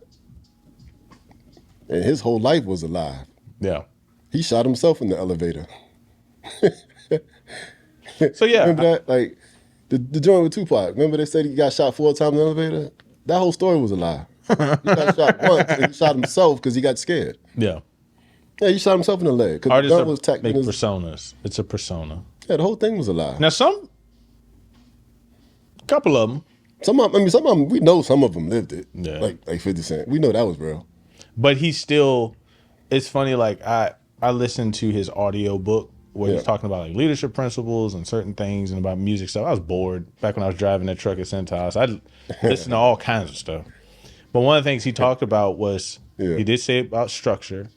And his whole life was a lie. Yeah. He shot himself in the elevator. So, yeah. Remember that? Like, the joint with Tupac. Remember they said he got shot 4 times in the elevator? That whole story was a lie. He got shot once, and he shot himself because he got scared. Yeah. Yeah, he shot himself in the leg. Artists make personas. It's a persona. Yeah, the whole thing was a lie. Now, couple of them. Some of them, we know some of them lived it. Yeah. Like 50 Cent. We know that was real. But he still, it's funny, like I listened to his audio book where he's talking about like leadership principles and certain things and about music stuff. I was bored back when I was driving that truck at Centos. I listened to all kinds of stuff. But one of the things he talked about was, he did say about structure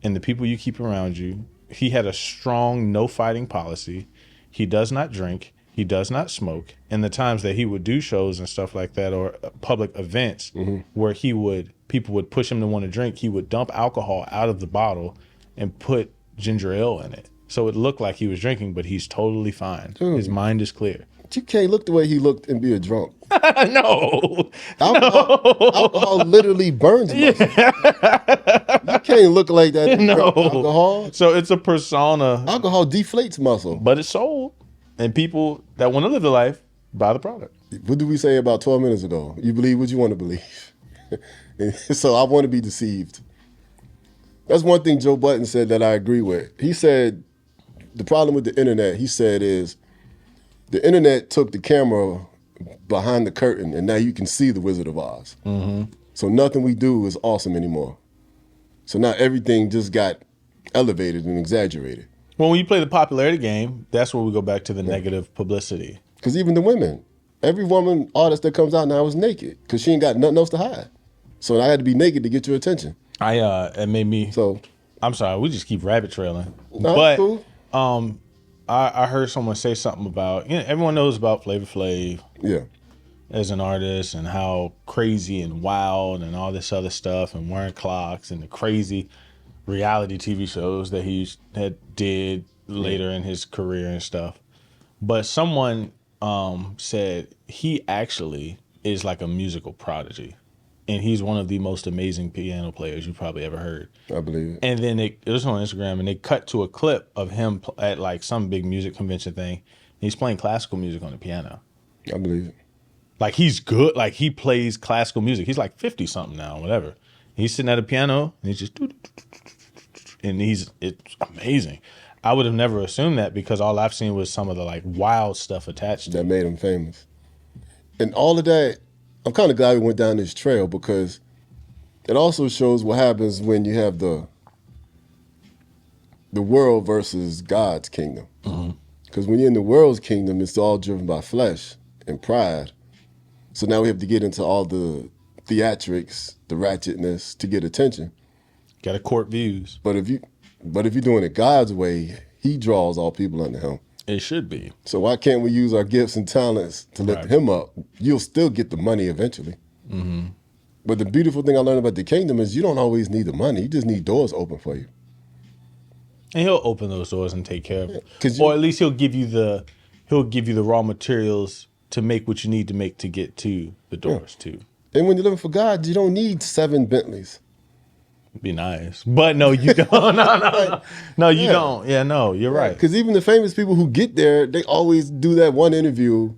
and the people you keep around you. He had a strong no fighting policy. He does not drink. He does not smoke. And the times that he would do shows and stuff like that or public events where people would push him to want to drink, he would dump alcohol out of the bottle and put ginger ale in it. So it looked like he was drinking, but he's totally fine. His mind is clear. But you can't look the way he looked and be a drunk. No. Alcohol literally burns muscle. You can't look like that and drink alcohol. So it's a persona. Alcohol deflates muscle. But it's sold. And people that want to live the life buy the product. What did we say about 12 minutes ago? You believe what you want to believe. So I want to be deceived. That's one thing Joe Budden said that I agree with. He said the problem with the internet, he said, is the internet took the camera behind the curtain and now you can see the Wizard of Oz. Mm-hmm. So nothing we do is awesome anymore. So now everything just got elevated and exaggerated. Well, when you play the popularity game, that's where we go back to the negative publicity. Because even the women, every woman artist that comes out now is naked because she ain't got nothing else to hide. So I had to be naked to get your attention. It made me. So I'm sorry, we just keep rabbit trailing. No, but cool. I heard someone say something about, everyone knows about Flavor Flav. Yeah. As an artist and how crazy and wild and all this other stuff and wearing clocks and the crazy reality TV shows that he did later in his career and stuff. But someone said he actually is like a musical prodigy. And he's one of the most amazing piano players you probably ever heard. I believe it. And then it was on Instagram and they cut to a clip of him at like some big music convention thing. He's playing classical music on the piano. I believe it. Like he's good. Like he plays classical music. He's like 50 something now, whatever. He's sitting at a piano and he's just, and it's amazing. I would have never assumed that because all I've seen was some of the like wild stuff attached to that it. made him famous. And all of that, I'm kind of glad we went down this trail because it also shows what happens when you have the world versus God's kingdom. Because when you're in the world's kingdom, it's all driven by flesh and pride. So now we have to get into all the theatrics, the ratchetness to get attention. Got to court views. But if you're doing it God's way, he draws all people unto him. It should be. So why can't we use our gifts and talents to lift him up? You'll still get the money eventually. Mm-hmm. But the beautiful thing I learned about the kingdom is you don't always need the money. You just need doors open for you. And he'll open those doors and take care of it. Or at least he'll give you the raw materials to make what you need to make to get to the doors too. And when you're living for God, you don't need 7 Bentleys. Be nice. But no, you don't. No, you don't. Yeah, no, you're right. Because even the famous people who get there, they always do that one interview.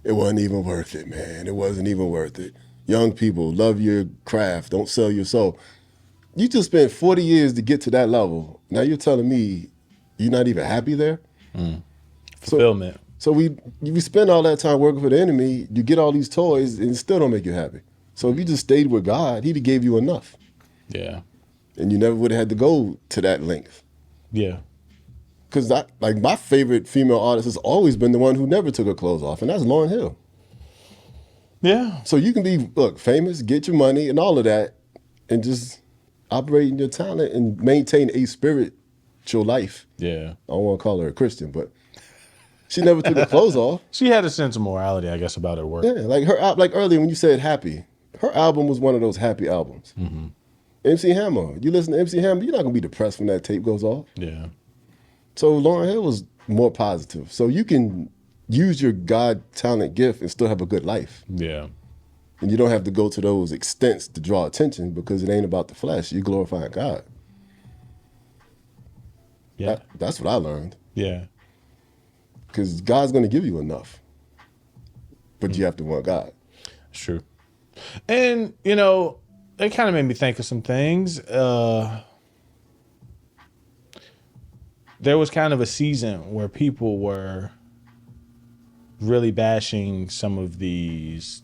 It wasn't even worth it, man. It wasn't even worth it. Young people, love your craft. Don't sell your soul. You just spent 40 years to get to that level. Now you're telling me you're not even happy there? Fulfillment. So we spend all that time working for the enemy, you get all these toys, and it still don't make you happy. So if you just stayed with God, he'd have gave you enough. Yeah. And you never would have had to go to that length. Yeah. Because my favorite female artist has always been the one who never took her clothes off, and that's Lauryn Hill. Yeah. So you can be, famous, get your money and all of that, and just operate in your talent and maintain a spiritual life. Yeah. I don't want to call her a Christian, but she never took her clothes off. She had a sense of morality, I guess, about her work. Yeah, like earlier when you said happy, her album was one of those happy albums. Mm-hmm. MC Hammer, you listen to MC Hammer, you're not going to be depressed when that tape goes off. Yeah. So Lauryn Hill was more positive. So you can use your God talent gift and still have a good life. Yeah. And you don't have to go to those extents to draw attention because it ain't about the flesh. You're glorifying God. Yeah. That's what I learned. Yeah. Because God's going to give you enough. But you have to want God. It's true. And, it kind of made me think of some things. There was kind of a season where people were really bashing some of these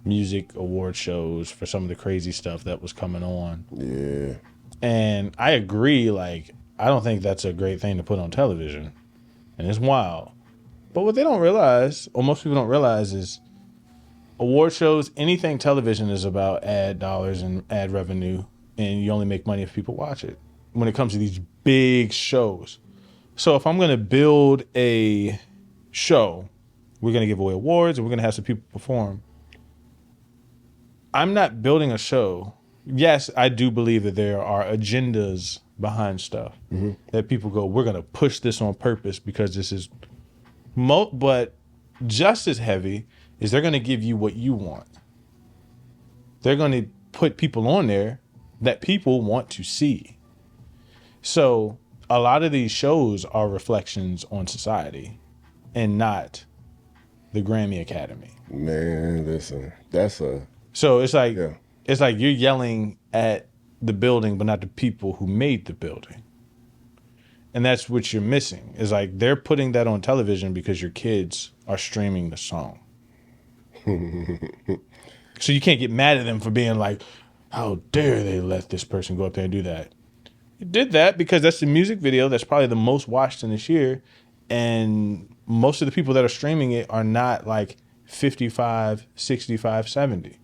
music award shows for some of the crazy stuff that was coming on. Yeah. And I agree, I don't think that's a great thing to put on television. And it's wild. But what they don't realize, or most people don't realize, is award shows, anything television is about ad dollars and ad revenue, and you only make money if people watch it when it comes to these big shows. So if I'm going to build a show, we're going to give away awards, and we're going to have some people perform. I'm not building a show. Yes, I do believe that there are agendas behind stuff that people go, we're going to push this on purpose because this is but just as heavy is they're going to give you what you want. They're going to put people on there that people want to see. So a lot of these shows are reflections on society and not the Grammy Academy. Man, listen, So it's like yeah. it's like you're yelling at the building, but not the people who made the building. And that's what you're missing. Is like they're putting that on television because your kids are streaming the song. So you can't get mad at them for being like, how dare they let this person go up there and do that? You did that because that's the music video that's probably the most watched in this year. And most of the people that are streaming it are not like 55, 65, 70.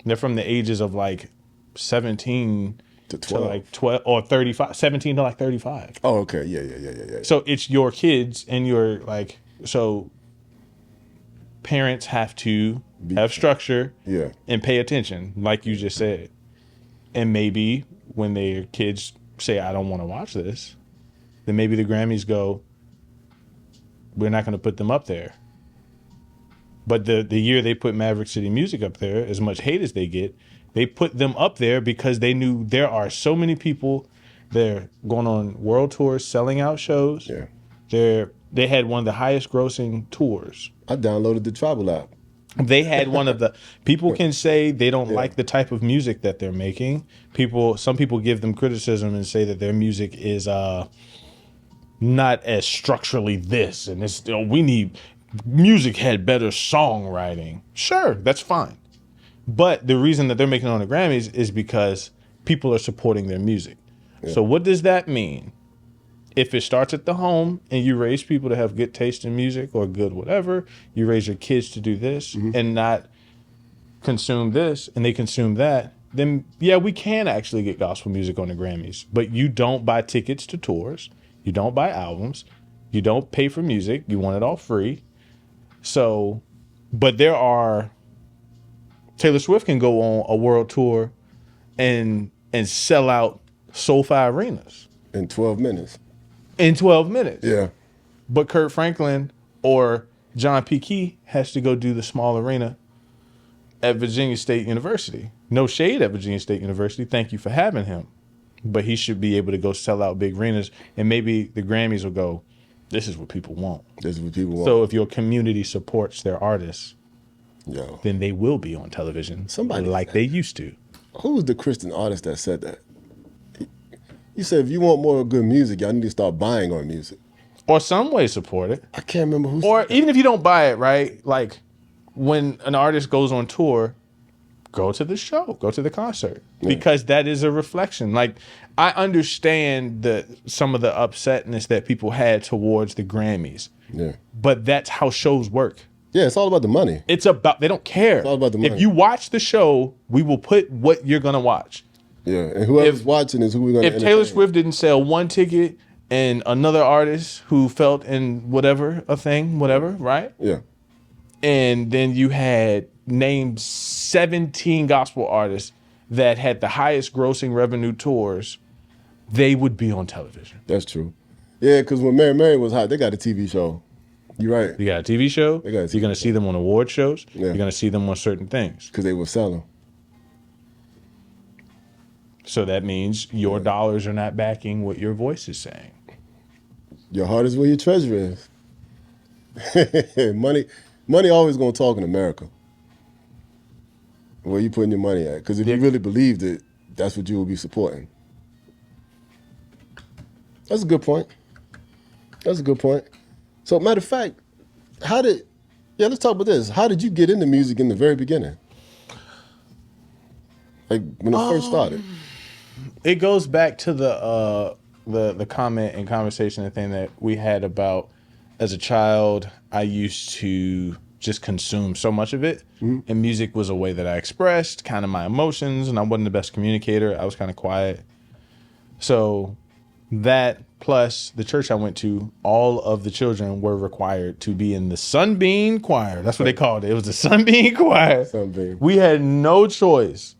They're from the ages of like 17 To 12. like 12 or 35, 17 to like 35. Oh, okay. Yeah. So it's your kids and you're like, so parents have to have structure Yeah. and pay attention, like you just said. And maybe when their kids say, I don't want to watch this, then maybe the Grammys go, we're not going to put them up there. But the year they put Maverick City Music up there, as much hate as they get, they put them up there because they knew there are so many people. They're going on world tours, selling out shows. Yeah. They had one of the highest grossing tours. I downloaded the Tribal app. They had one of the people can say they don't like the type of music that they're making. Some people give them criticism and say that their music is not as structurally this, and it's we need music had better songwriting. Sure, that's fine. But the reason that they're making it on the Grammys is because people are supporting their music. Yeah. So what does that mean? If it starts at the home and you raise people to have good taste in music or good whatever, you raise your kids to do this and not consume this and they consume that, then yeah, we can actually get gospel music on the Grammys. But you don't buy tickets to tours. You don't buy albums. You don't pay for music. You want it all free. So, but there are, Taylor Swift can go on a world tour and sell out SoFi arenas. In 12 minutes. In 12 minutes. Yeah. But Kurt Franklin or John P. Key has to go do the small arena at Virginia State University. No shade at Virginia State University. Thank you for having him. But he should be able to go sell out big arenas. And maybe the Grammys will go, this is what people want. This is what people want. So if your community supports their artists, Yo. then they will be on television Somebody like they used to. Who was the Christian artist that said that? You said if you want more good music, y'all need to start buying our music. Or some way support it. I can't remember who Or said that. even if you don't buy it, right? Like when an artist goes on tour, go to the show, go to the concert. Yeah. Because that is a reflection. Like I understand some of the upsetness that people had towards the Grammys. Yeah. But that's how shows work. Yeah, it's all about the money. It's about, they don't care. It's all about the money. If you watch the show, we will put what you're going to watch. Yeah, and whoever's watching is who we're going to If Taylor Swift didn't sell one ticket and another artist who felt in whatever, right? Yeah. And then you had named 17 gospel artists that had the highest grossing revenue tours, they would be on television. That's true. Yeah, because when Mary was hot, they got a TV show. You're right. You got a TV show. They got a TV You're going to see them on award shows. Yeah. You're going to see them on certain things. Because they were selling. So that means your dollars are not backing what your voice is saying. Your heart is where your treasure is. Money always going to talk in America. Where you putting your money at? Because if you really believed it, that's what you will be supporting. That's a good point. So, matter of fact, let's talk about this. How did you get into music in the very beginning? Like when it first started? It goes back to the comment and conversation and thing that we had about as a child, I used to just consume so much of it. Mm-hmm. And music was a way that I expressed kind of my emotions, and I wasn't the best communicator. I was kind of quiet. So that plus the church I went to, all of the children were required to be in the Sunbeam Choir. That's what they called it. It was the Sunbeam Choir. Sunbeam. We had no choice.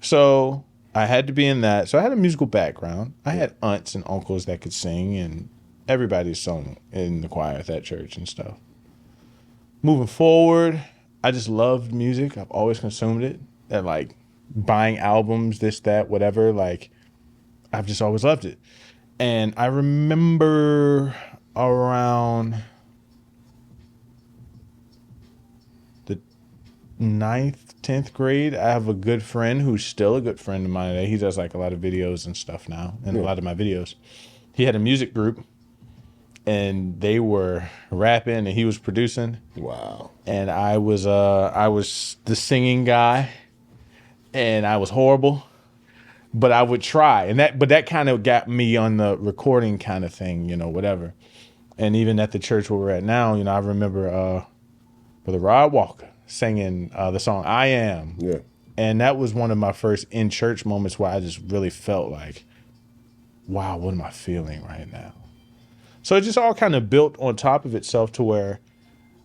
So I had to be in that. So I had a musical background. I had aunts and uncles that could sing, and everybody sung in the choir at that church and stuff. moving forward, I just loved music. I've always consumed it. And like buying albums, this, that, whatever. Like I've just always loved it. And I remember around the 9th, 10th grade, I have a good friend who's still a good friend of mine. He does like a lot of videos and stuff now, and a lot of my videos. He had a music group, and they were rapping, and he was producing. Wow. And I was the singing guy, and I was horrible, but I would try. And that kind of got me on the recording kind of thing, whatever. And even at the church where we're at now, I remember Brother Rod Walker singing the song "I Am." Yeah. And that was one of my first in church moments where I just really felt like, wow, what am I feeling right now? So it just all kind of built on top of itself to where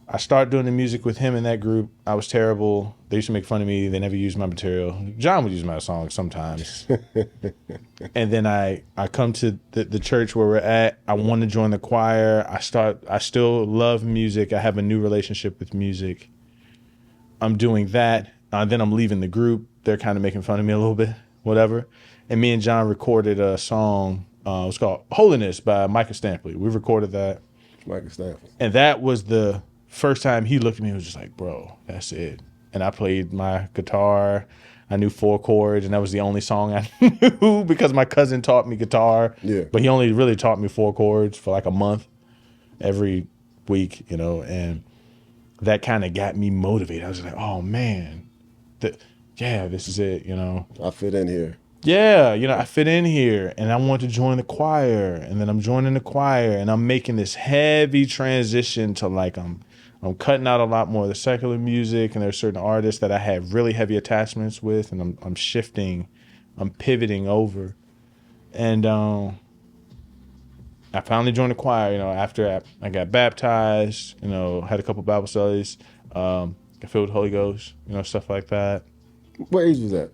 I started doing the music with him in that group. I was terrible. They used to make fun of me. They never used my material. John would use my songs sometimes. And then I come to the church where we're at. I want to join the choir. I still love music. I have a new relationship with music. I'm doing that. Then I'm leaving the group. They're kind of making fun of me a little bit, whatever. And me and John recorded a song. It was called Holiness by Micah Stampley. We recorded that. Micah Stampley. And that was the first time he looked at me and was just like, bro, that's it. And I played my guitar. I knew 4 chords, and that was the only song I knew because my cousin taught me guitar. Yeah. But he only really taught me 4 chords for like a month every week, and that kind of got me motivated. I was like, oh, man, this is it, I fit in here. Yeah, I fit in here, and I want to join the choir, and then I'm joining the choir, and I'm making this heavy transition to like I'm cutting out a lot more of the secular music, and there's certain artists that I have really heavy attachments with, and I'm shifting, I'm pivoting over, and I finally joined the choir. After I got baptized, had a couple Bible studies, got filled with the Holy Ghost, stuff like that. What age was that?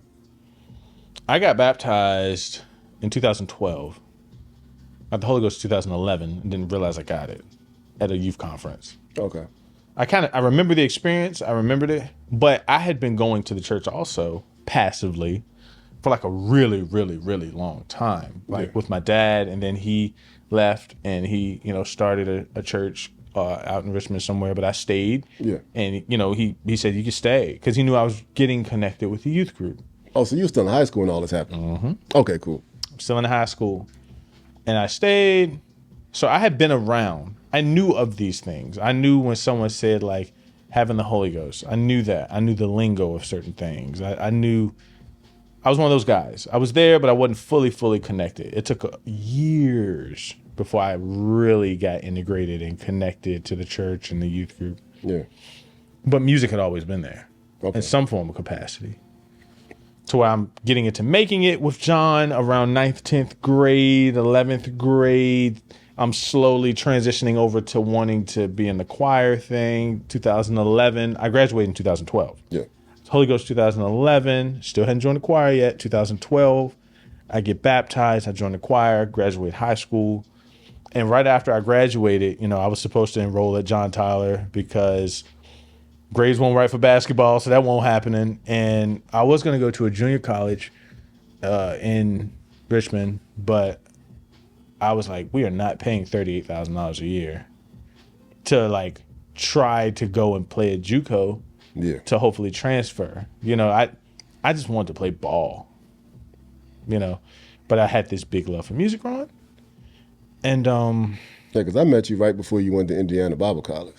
I got baptized in 2012. Got the Holy Ghost in 2011 and didn't realize I got it at a youth conference. Okay. I remember the experience. I remembered it. But I had been going to the church also passively for like a really, really, really long time. Like with my dad, and then he left and he, started a church out in Richmond somewhere, but I stayed. Yeah. And, he said you could stay because he knew I was getting connected with the youth group. Oh, so you were still in high school when all this happened? Mm-hmm. Okay, cool. I'm still in high school. And I stayed. So I had been around. I knew of these things. I knew when someone said, like, having the Holy Ghost. I knew that. I knew the lingo of certain things. I knew. I was one of those guys. I was there, but I wasn't fully connected. It took years before I really got integrated and connected to the church and the youth group. Yeah. But music had always been there in some form of capacity. To where I'm getting into making it with John around 9th, 10th grade, 11th grade. I'm slowly transitioning over to wanting to be in the choir thing. 2011. I graduated in 2012. Yeah. Holy Ghost 2011. Still hadn't joined the choir yet. 2012. I get baptized. I joined the choir. Graduate high school. And right after I graduated, I was supposed to enroll at John Tyler because grades won't right for basketball, so that won't happen. And I was going to go to a junior college in Richmond, but I was like, we are not paying $38,000 a year to like try to go and play at JUCO to hopefully transfer. I just wanted to play ball, but I had this big love for music growing. And yeah, because I met you right before you went to Indiana Bible College.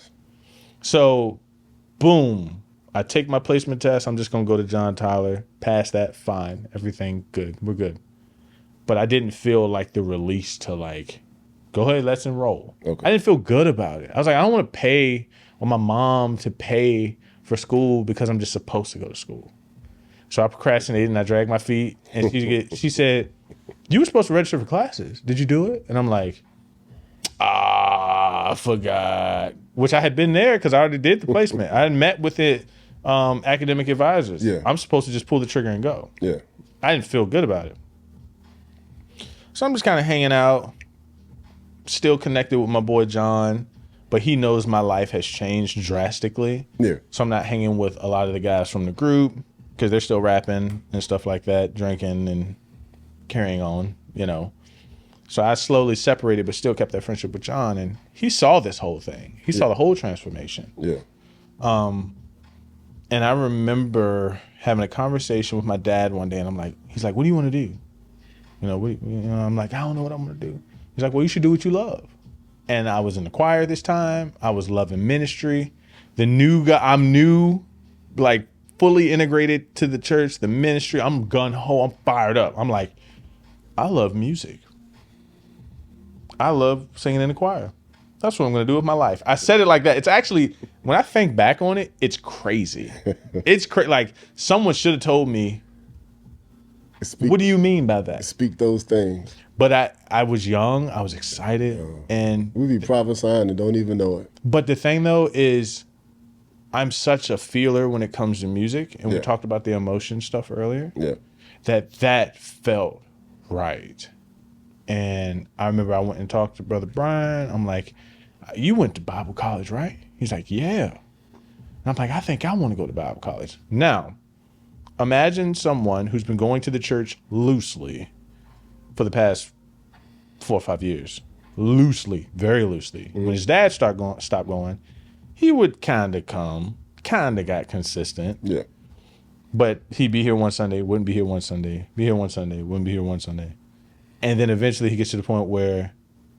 So boom, I take my placement test. I'm just going to go to John Tyler. Pass that, fine. Everything good. We're good. But I didn't feel like the release to like, go ahead, let's enroll. Okay. I didn't feel good about it. I was like, I don't want to pay or my mom to pay for school because I'm just supposed to go to school. So I procrastinated and I dragged my feet. And she said, you were supposed to register for classes. Did you do it? And I'm like, I forgot. Which I had been there because I already did the placement. I had met with it academic advisors. Yeah. I'm supposed to just pull the trigger and go. Yeah. I didn't feel good about it. So I'm just kind of hanging out, still connected with my boy John. but he knows my life has changed drastically. Yeah. So I'm not hanging with a lot of the guys from the group because they're still rapping and stuff like that, drinking and carrying on, you know. So I slowly separated, but still kept that friendship with John. And he saw this whole thing. He saw the whole transformation. Yeah. And I remember having a conversation with my dad one day, and I'm like, he's like, what do you want to do? I'm like, I don't know what I'm going to do. He's like, well, you should do what you love. And I was in the choir this time. I was loving ministry. The new guy, I'm new, like fully integrated to the church, the ministry. I'm gun ho. I'm fired up. I'm like, I love music. I love singing in the choir. That's what I'm going to do with my life. I said it like that. It's actually, when I think back on it, it's crazy. It's like someone should have told me, what do you mean by that? Speak those things. But I was young. I was excited. And we be prophesying and don't even know it. But the thing, though, is I'm such a feeler when it comes to music. And we talked about the emotion stuff earlier. Yeah. That felt right. And I remember I went and talked to Brother Brian. I'm like, you went to Bible college, right? He's like, yeah. And I'm like, I think I want to go to Bible college. Now, imagine someone who's been going to the church loosely for the past 4 or 5 years. Loosely, very loosely. Mm-hmm. When his dad stopped going, he would kind of come, kind of got consistent. Yeah. But he'd be here one Sunday, wouldn't be here one Sunday, be here one Sunday, wouldn't be here one Sunday. And then eventually he gets to the point where,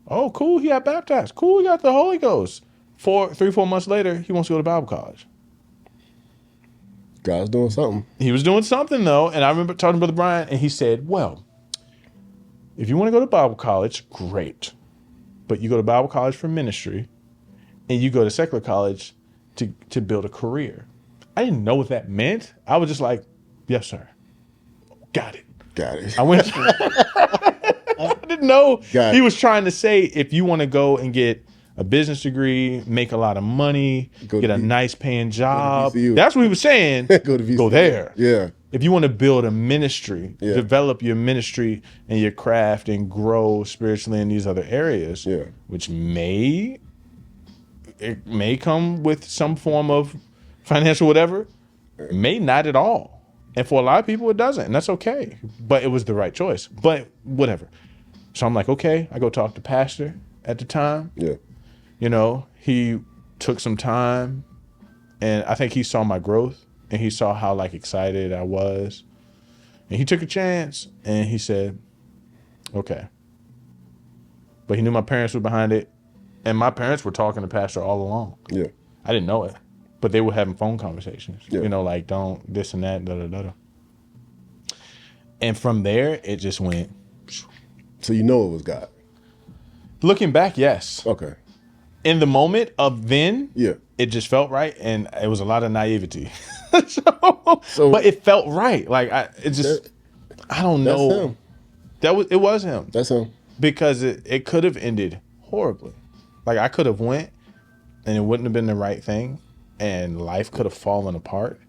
oh, cool, he got baptized. Cool, he got the Holy Ghost. 3-4 months later, he wants to go to Bible college. God's doing something. He was doing something, though. And I remember talking to Brother Brian, and he said, well, if you want to go to Bible college, great. But you go to Bible college for ministry, and you go to secular college to build a career. I didn't know what that meant. I was just like, yes, sir. Got it. I went. I didn't know he was trying to say, if you want to go and get a business degree, make a lot of money, get a nice paying job. That's what he was saying. Go there. Yeah. If you want to build a ministry, develop your ministry and your craft and grow spiritually in these other areas, which may come with some form of financial whatever, may not at all. And for a lot of people, it doesn't, and that's okay. But it was the right choice. But whatever. So I'm like, okay, I go talk to pastor at the time. Yeah. You know, he took some time, and I think he saw my growth, and he saw how like excited I was. And he took a chance, and he said, okay. But he knew my parents were behind it, and my parents were talking to pastor all along. Yeah. I didn't know it, but they were having phone conversations. You know, like, don't this and that, da-da-da-da. And from there, it just went. So you know it was God? Looking back, yes. Okay. In the moment of then, it just felt right, and it was a lot of naivety. But it felt right. Like I don't know. That's him. It was him. That's him. Because it could have ended horribly. Like I could have went, and it wouldn't have been the right thing, and life could have fallen apart.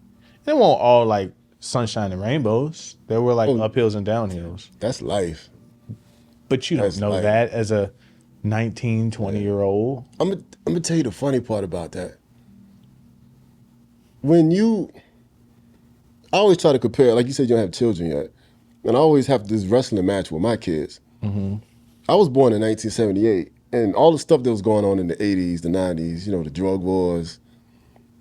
And it won't all like sunshine and rainbows. There were like uphills and downhills. That's life. But you don't know that as a 19, 20-year-old. I'm gonna tell you the funny part about that. I always try to compare, like you said, you don't have children yet. And I always have this wrestling match with my kids. Mm-hmm. I was born in 1978, and all the stuff that was going on in the 80s, the 90s, you know, the drug wars,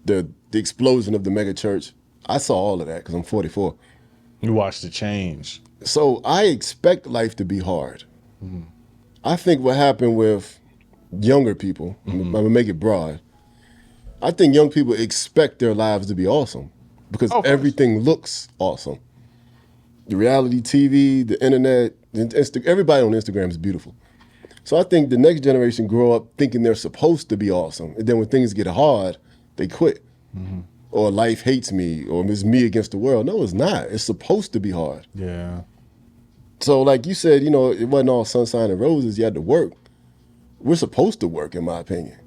the explosion of the mega church, I saw all of that because I'm 44. You watched the change. So I expect life to be hard. Mm-hmm. I think what happened with younger people, I'm going to make it broad, I think young people expect their lives to be awesome because everything looks awesome. The reality TV, the internet, everybody on Instagram is beautiful. So I think the next generation grow up thinking they're supposed to be awesome. And then when things get hard, they quit. Mm-hmm. Or life hates me, or it's me against the world. No, it's not. It's supposed to be hard. Yeah. So like you said, you know, it wasn't all sunshine and roses. You had to work. We're supposed to work, in my opinion.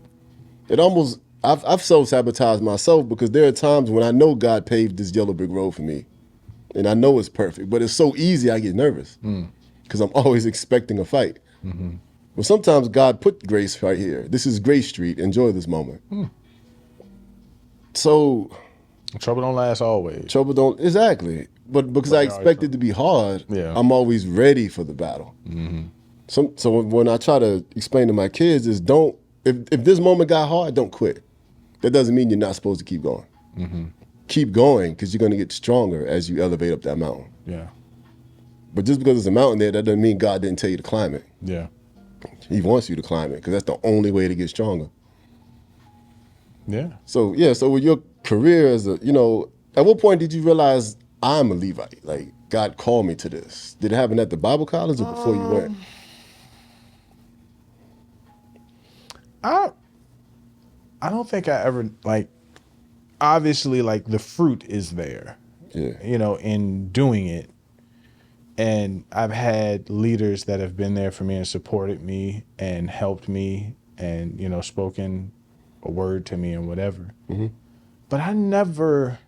I've self-sabotaged myself because there are times when I know God paved this yellow brick road for me. And I know it's perfect, but it's so easy I get nervous because I'm always expecting a fight. Mm-hmm. But sometimes God put grace right here. This is Grace Street. Enjoy this moment. So Trouble don't last always. trouble don't exactly. But because I But there are expect it to be hard, Yeah. I'm always ready for the battle. So when I try to explain to my kids is don't if this moment got hard, don't quit. That doesn't mean you're not supposed to keep going. Keep going because you're going to get stronger as you elevate up that mountain. Yeah. But just because there's a mountain there, that doesn't mean God didn't tell you to climb it. Yeah. He wants you to climb it because that's the only way to get stronger. Yeah. So with your career as a, at what point did you realize I'm a Levite? Like God called me to this. Did it happen at the Bible college or before you went? I don't think I ever obviously the fruit is there. Yeah. In doing it. And I've had leaders that have been there for me and supported me and helped me and, spoken a word to me and whatever. But I never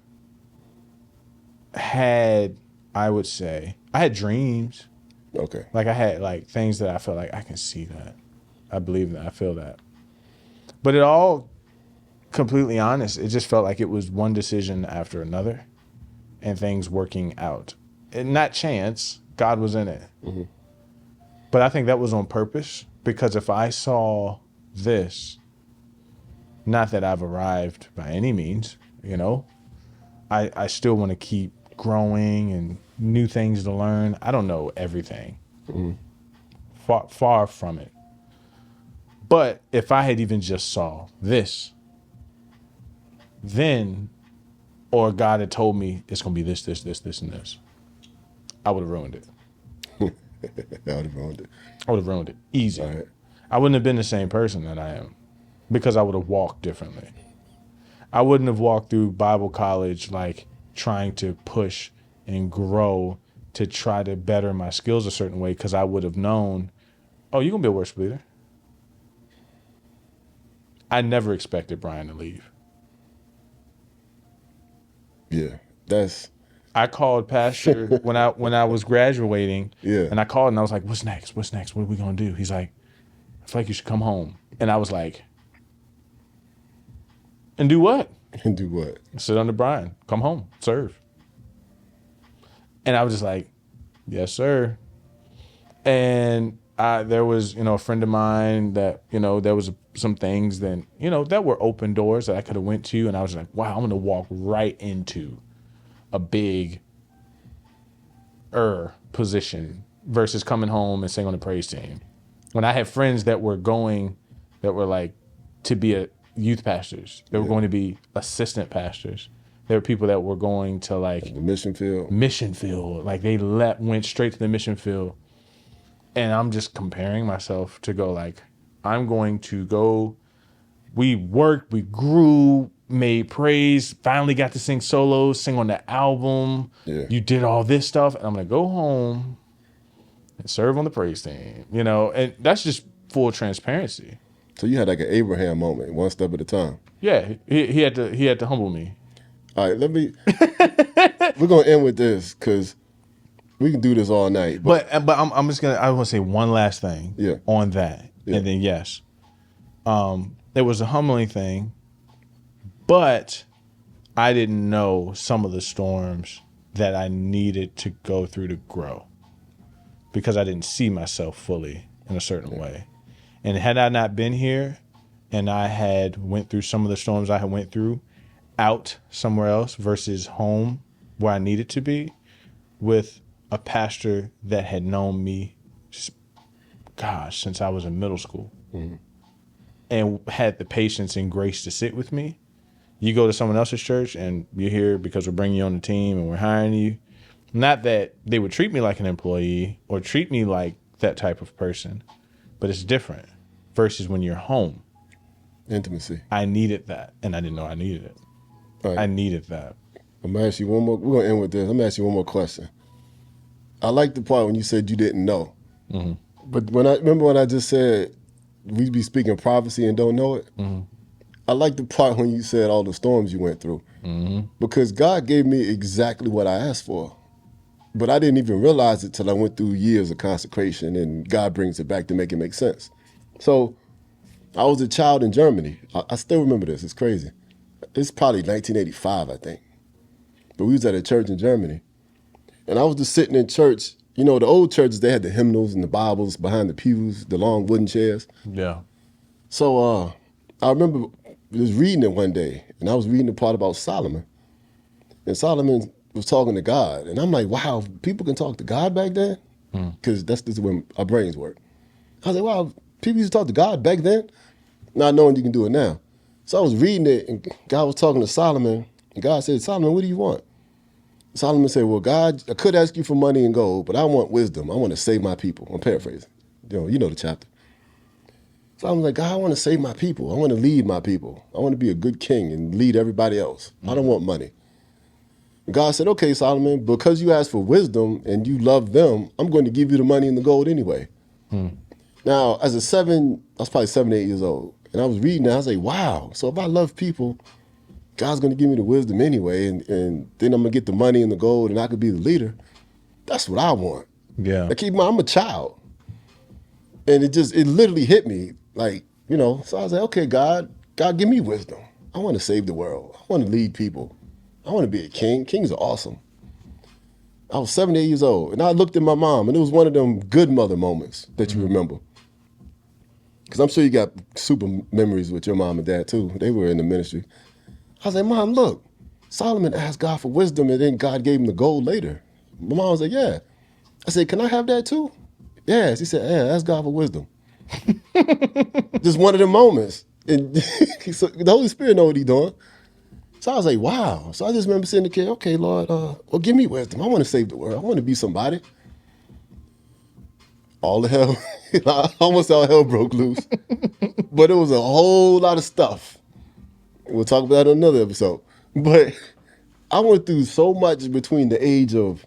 had, I would say, I had dreams. Okay. I had things that I felt like I can see that. I believe that. I feel that. But it all, completely honest, it just felt like it was one decision after another and things working out. And not chance, God was in it. But I think that was on purpose because if I saw this, not that I've arrived by any means, I still want to keep growing and new things to learn. I don't know everything. Far from it. But if I had even just saw this, then, or God had told me it's going to be this, and this, I would have ruined it. I would have ruined it. I would have ruined it. Easy. All right. I wouldn't have been the same person that I am because I would have walked differently. I wouldn't have walked through Bible college trying to push and grow to try to better my skills a certain way because I would have known, oh, you're going to be a worship leader. I never expected Brian to leave. Yeah. I called Pastor when I was graduating. Yeah. And I called and I was like, what's next? What are we going to do? He's like, I feel like you should come home. And I was like, and do what? And do what? Sit under Brian. Come home. Serve. And I was just like, yes, sir. And there was, a friend of mine that, there was some things that, that were open doors that I could have went to. And I was like, wow, I'm going to walk right into a big position versus coming home and singing on the praise team. When I had friends that were to be youth pastors, they were going to be assistant pastors. There were people that were going to the mission field. They went straight to the mission field. And I'm just comparing myself to go I'm going to go. We worked, we grew, made praise, finally got to sing solos, sing on the album. Yeah. You did all this stuff. And I'm going to go home and serve on the praise team, and that's just full transparency. So you had an Abraham moment, one step at a time. Yeah. He had to humble me. All right, we're going to end with this because we can do this all night. But I'm just I want to say one last thing on that. Yeah. And then, yes, it was a humbling thing, but I didn't know some of the storms that I needed to go through to grow because I didn't see myself fully in a certain way. And had I not been here and I had went through some of the storms I had went through out somewhere else versus home where I needed to be with a pastor that had known me, since I was in middle school and had the patience and grace to sit with me. You go to someone else's church and you're here because we're bringing you on the team and we're hiring you. Not that they would treat me like an employee or treat me like that type of person, but it's different versus when you're home. Intimacy. I needed that, and I didn't know I needed it. Right. I needed that. I'm going to ask you one more. We're going to end with this. I'm going to ask you one more question. I like the part when you said you didn't know. But when I just said we be speaking prophecy and don't know it, I like the part when you said all the storms you went through. Because God gave me exactly what I asked for. But I didn't even realize it till I went through years of consecration and God brings it back to make it make sense. So I was a child in Germany. I still remember this. It's crazy. It's probably 1985, I think. But we was at a church in Germany. And I was just sitting in church. You know, the old churches, they had the hymnals and the Bibles behind the pews, the long wooden chairs. Yeah. So I remember just reading it one day, and I was reading the part about Solomon. And Solomon was talking to God. And I'm like, wow, people can talk to God back then? Because that's just when our brains work. I was like, wow, people used to talk to God back then? Not knowing you can do it now. So I was reading it, and God was talking to Solomon. And God said, Solomon, what do you want? Solomon said, well, God, I could ask you for money and gold, but I want wisdom. I want to save my people. I'm paraphrasing. You know the chapter. So I'm like, God, I want to save my people. I want to lead my people. I want to be a good king and lead everybody else. I don't want money. And God said, okay, Solomon, because you asked for wisdom and you love them, I'm going to give you the money and the gold anyway. Now, I was probably 7, 8 years old. And I was reading that. I was like, wow. So if I love people, God's going to give me the wisdom anyway. And then I'm going to get the money and the gold and I could be the leader. That's what I want. Yeah. Now, keep in mind, I'm a child. And it literally hit me. Like, so I was like, okay, God, give me wisdom. I want to save the world. I want to lead people. I want to be a king. Kings are awesome. I was 7, 8 years old. And I looked at my mom, and it was one of them good mother moments that you remember. Because I'm sure you got super memories with your mom and dad, too. They were in the ministry. I was like, Mom, look, Solomon asked God for wisdom, and then God gave him the gold later. My mom was like, yeah. I said, can I have that, too? Yes. He said, yeah, ask God for wisdom. Just one of them moments. And so the Holy Spirit know what he's doing. So I was like, wow. So I just remember sitting there, okay, Lord, well, give me wisdom. I want to save the world. I want to be somebody. All the hell, almost all hell broke loose. But it was a whole lot of stuff. We'll talk about it in another episode. But I went through so much between the age of,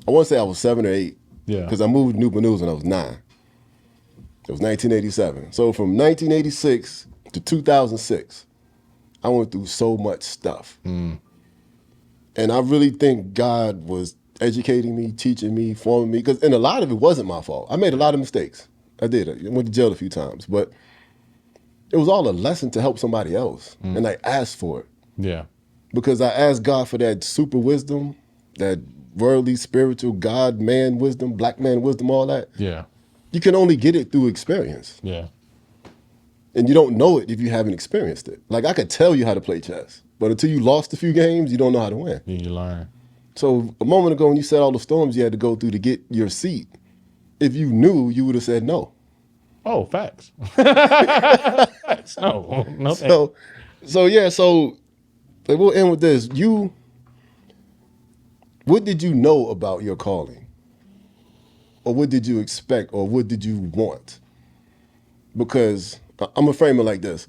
I want to say I was 7 or 8. Yeah. Because I moved to Newport News when I was 9. It was 1987. So from 1986 to 2006, I went through so much stuff. And I really think God was educating me, teaching me, forming me, and a lot of it wasn't my fault. I made a lot of mistakes. I did. I went to jail a few times, but it was all a lesson to help somebody else. And I asked for it. Yeah. Because I asked God for that super wisdom, that worldly, spiritual, God, man wisdom, black man wisdom, all that. Yeah. You can only get it through experience. Yeah. And you don't know it if you haven't experienced it. Like, I could tell you how to play chess, but until you lost a few games, you don't know how to win. You learn. So a moment ago when you said all the storms you had to go through to get your seat, if you knew, you would have said no. Oh, facts. Facts. No, So like, we'll end with this. What did you know about your calling? Or what did you expect? Or what did you want? Because I'm going to frame it like this.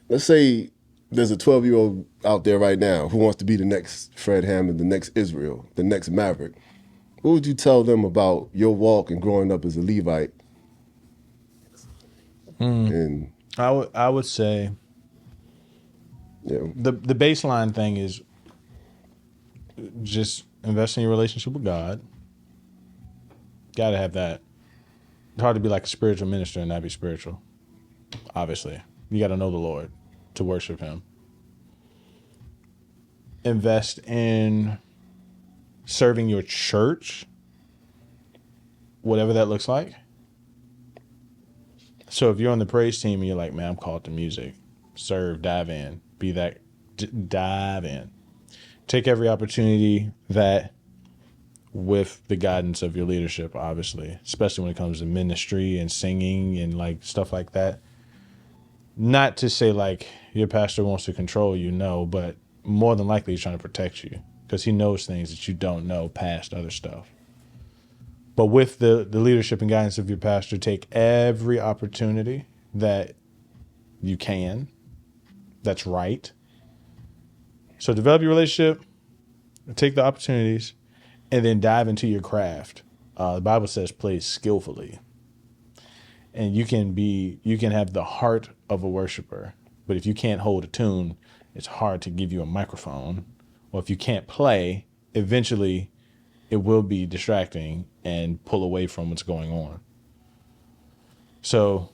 Let's say there's a 12-year-old out there right now who wants to be the next Fred Hammond, the next Israel, the next Maverick. What would you tell them about your walk and growing up as a Levite? And I would say the baseline thing is just invest in your relationship with God. Got to have that. It's hard to be like a spiritual minister and not be spiritual. Obviously, you got to know the Lord to worship Him. Invest in serving your church, whatever that looks like. So if you're on the praise team and you're like, man, I'm called to music, serve, dive in, dive in. Take every opportunity that, with the guidance of your leadership, obviously, especially when it comes to ministry and singing and like stuff like that. Not to say like your pastor wants to control you, no, but more than likely he's trying to protect you because he knows things that you don't know past other stuff. But with the leadership and guidance of your pastor, take every opportunity that you can. That's right. So develop your relationship, take the opportunities, and then dive into your craft. The Bible says play skillfully. And you can have the heart of a worshiper, but if you can't hold a tune, it's hard to give you a microphone. Or if you can't play, eventually it will be distracting and pull away from what's going on. So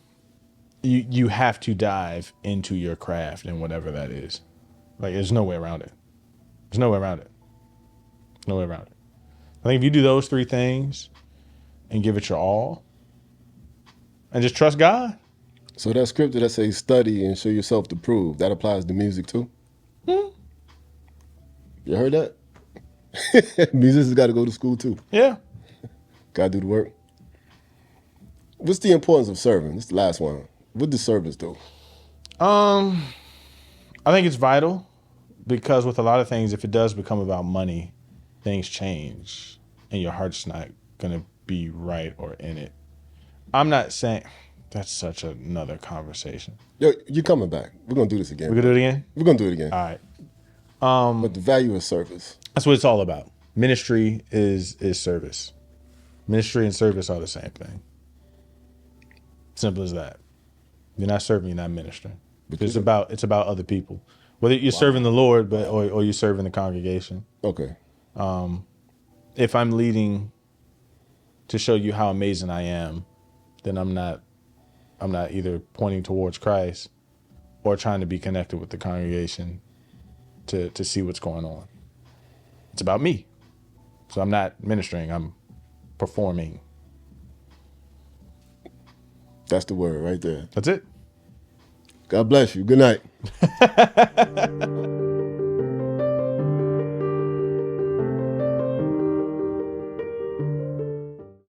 you have to dive into your craft and whatever that is. Like, there's no way around it. There's no way around it. No way around it. I think if you do those three things and give it your all and just trust God. So that scripture that says study and show yourself to prove, that applies to music too? You heard that? Musicians got to go to school too. Yeah. Got to do the work. What's the importance of serving? This is the last one. What does service do? I think it's vital because with a lot of things, if it does become about money, things change and your heart's not going to be right or in it. I'm not saying that's such another conversation. Yo, you're coming back. We're going to do this again. We're going to do it again? We're going to do it again. All right. But the value of service. That's what it's all about. Ministry is service. Ministry and service are the same thing. Simple as that. You're not serving, you're not ministering. It's about other people. Whether you're serving the Lord, or you're serving the congregation. Okay. If I'm leading to show you how amazing I am, then I'm not either pointing towards Christ or trying to be connected with the congregation to see what's going on. It's about me. So I'm not ministering, I'm performing. That's the word right there. That's it. God bless you. Good night.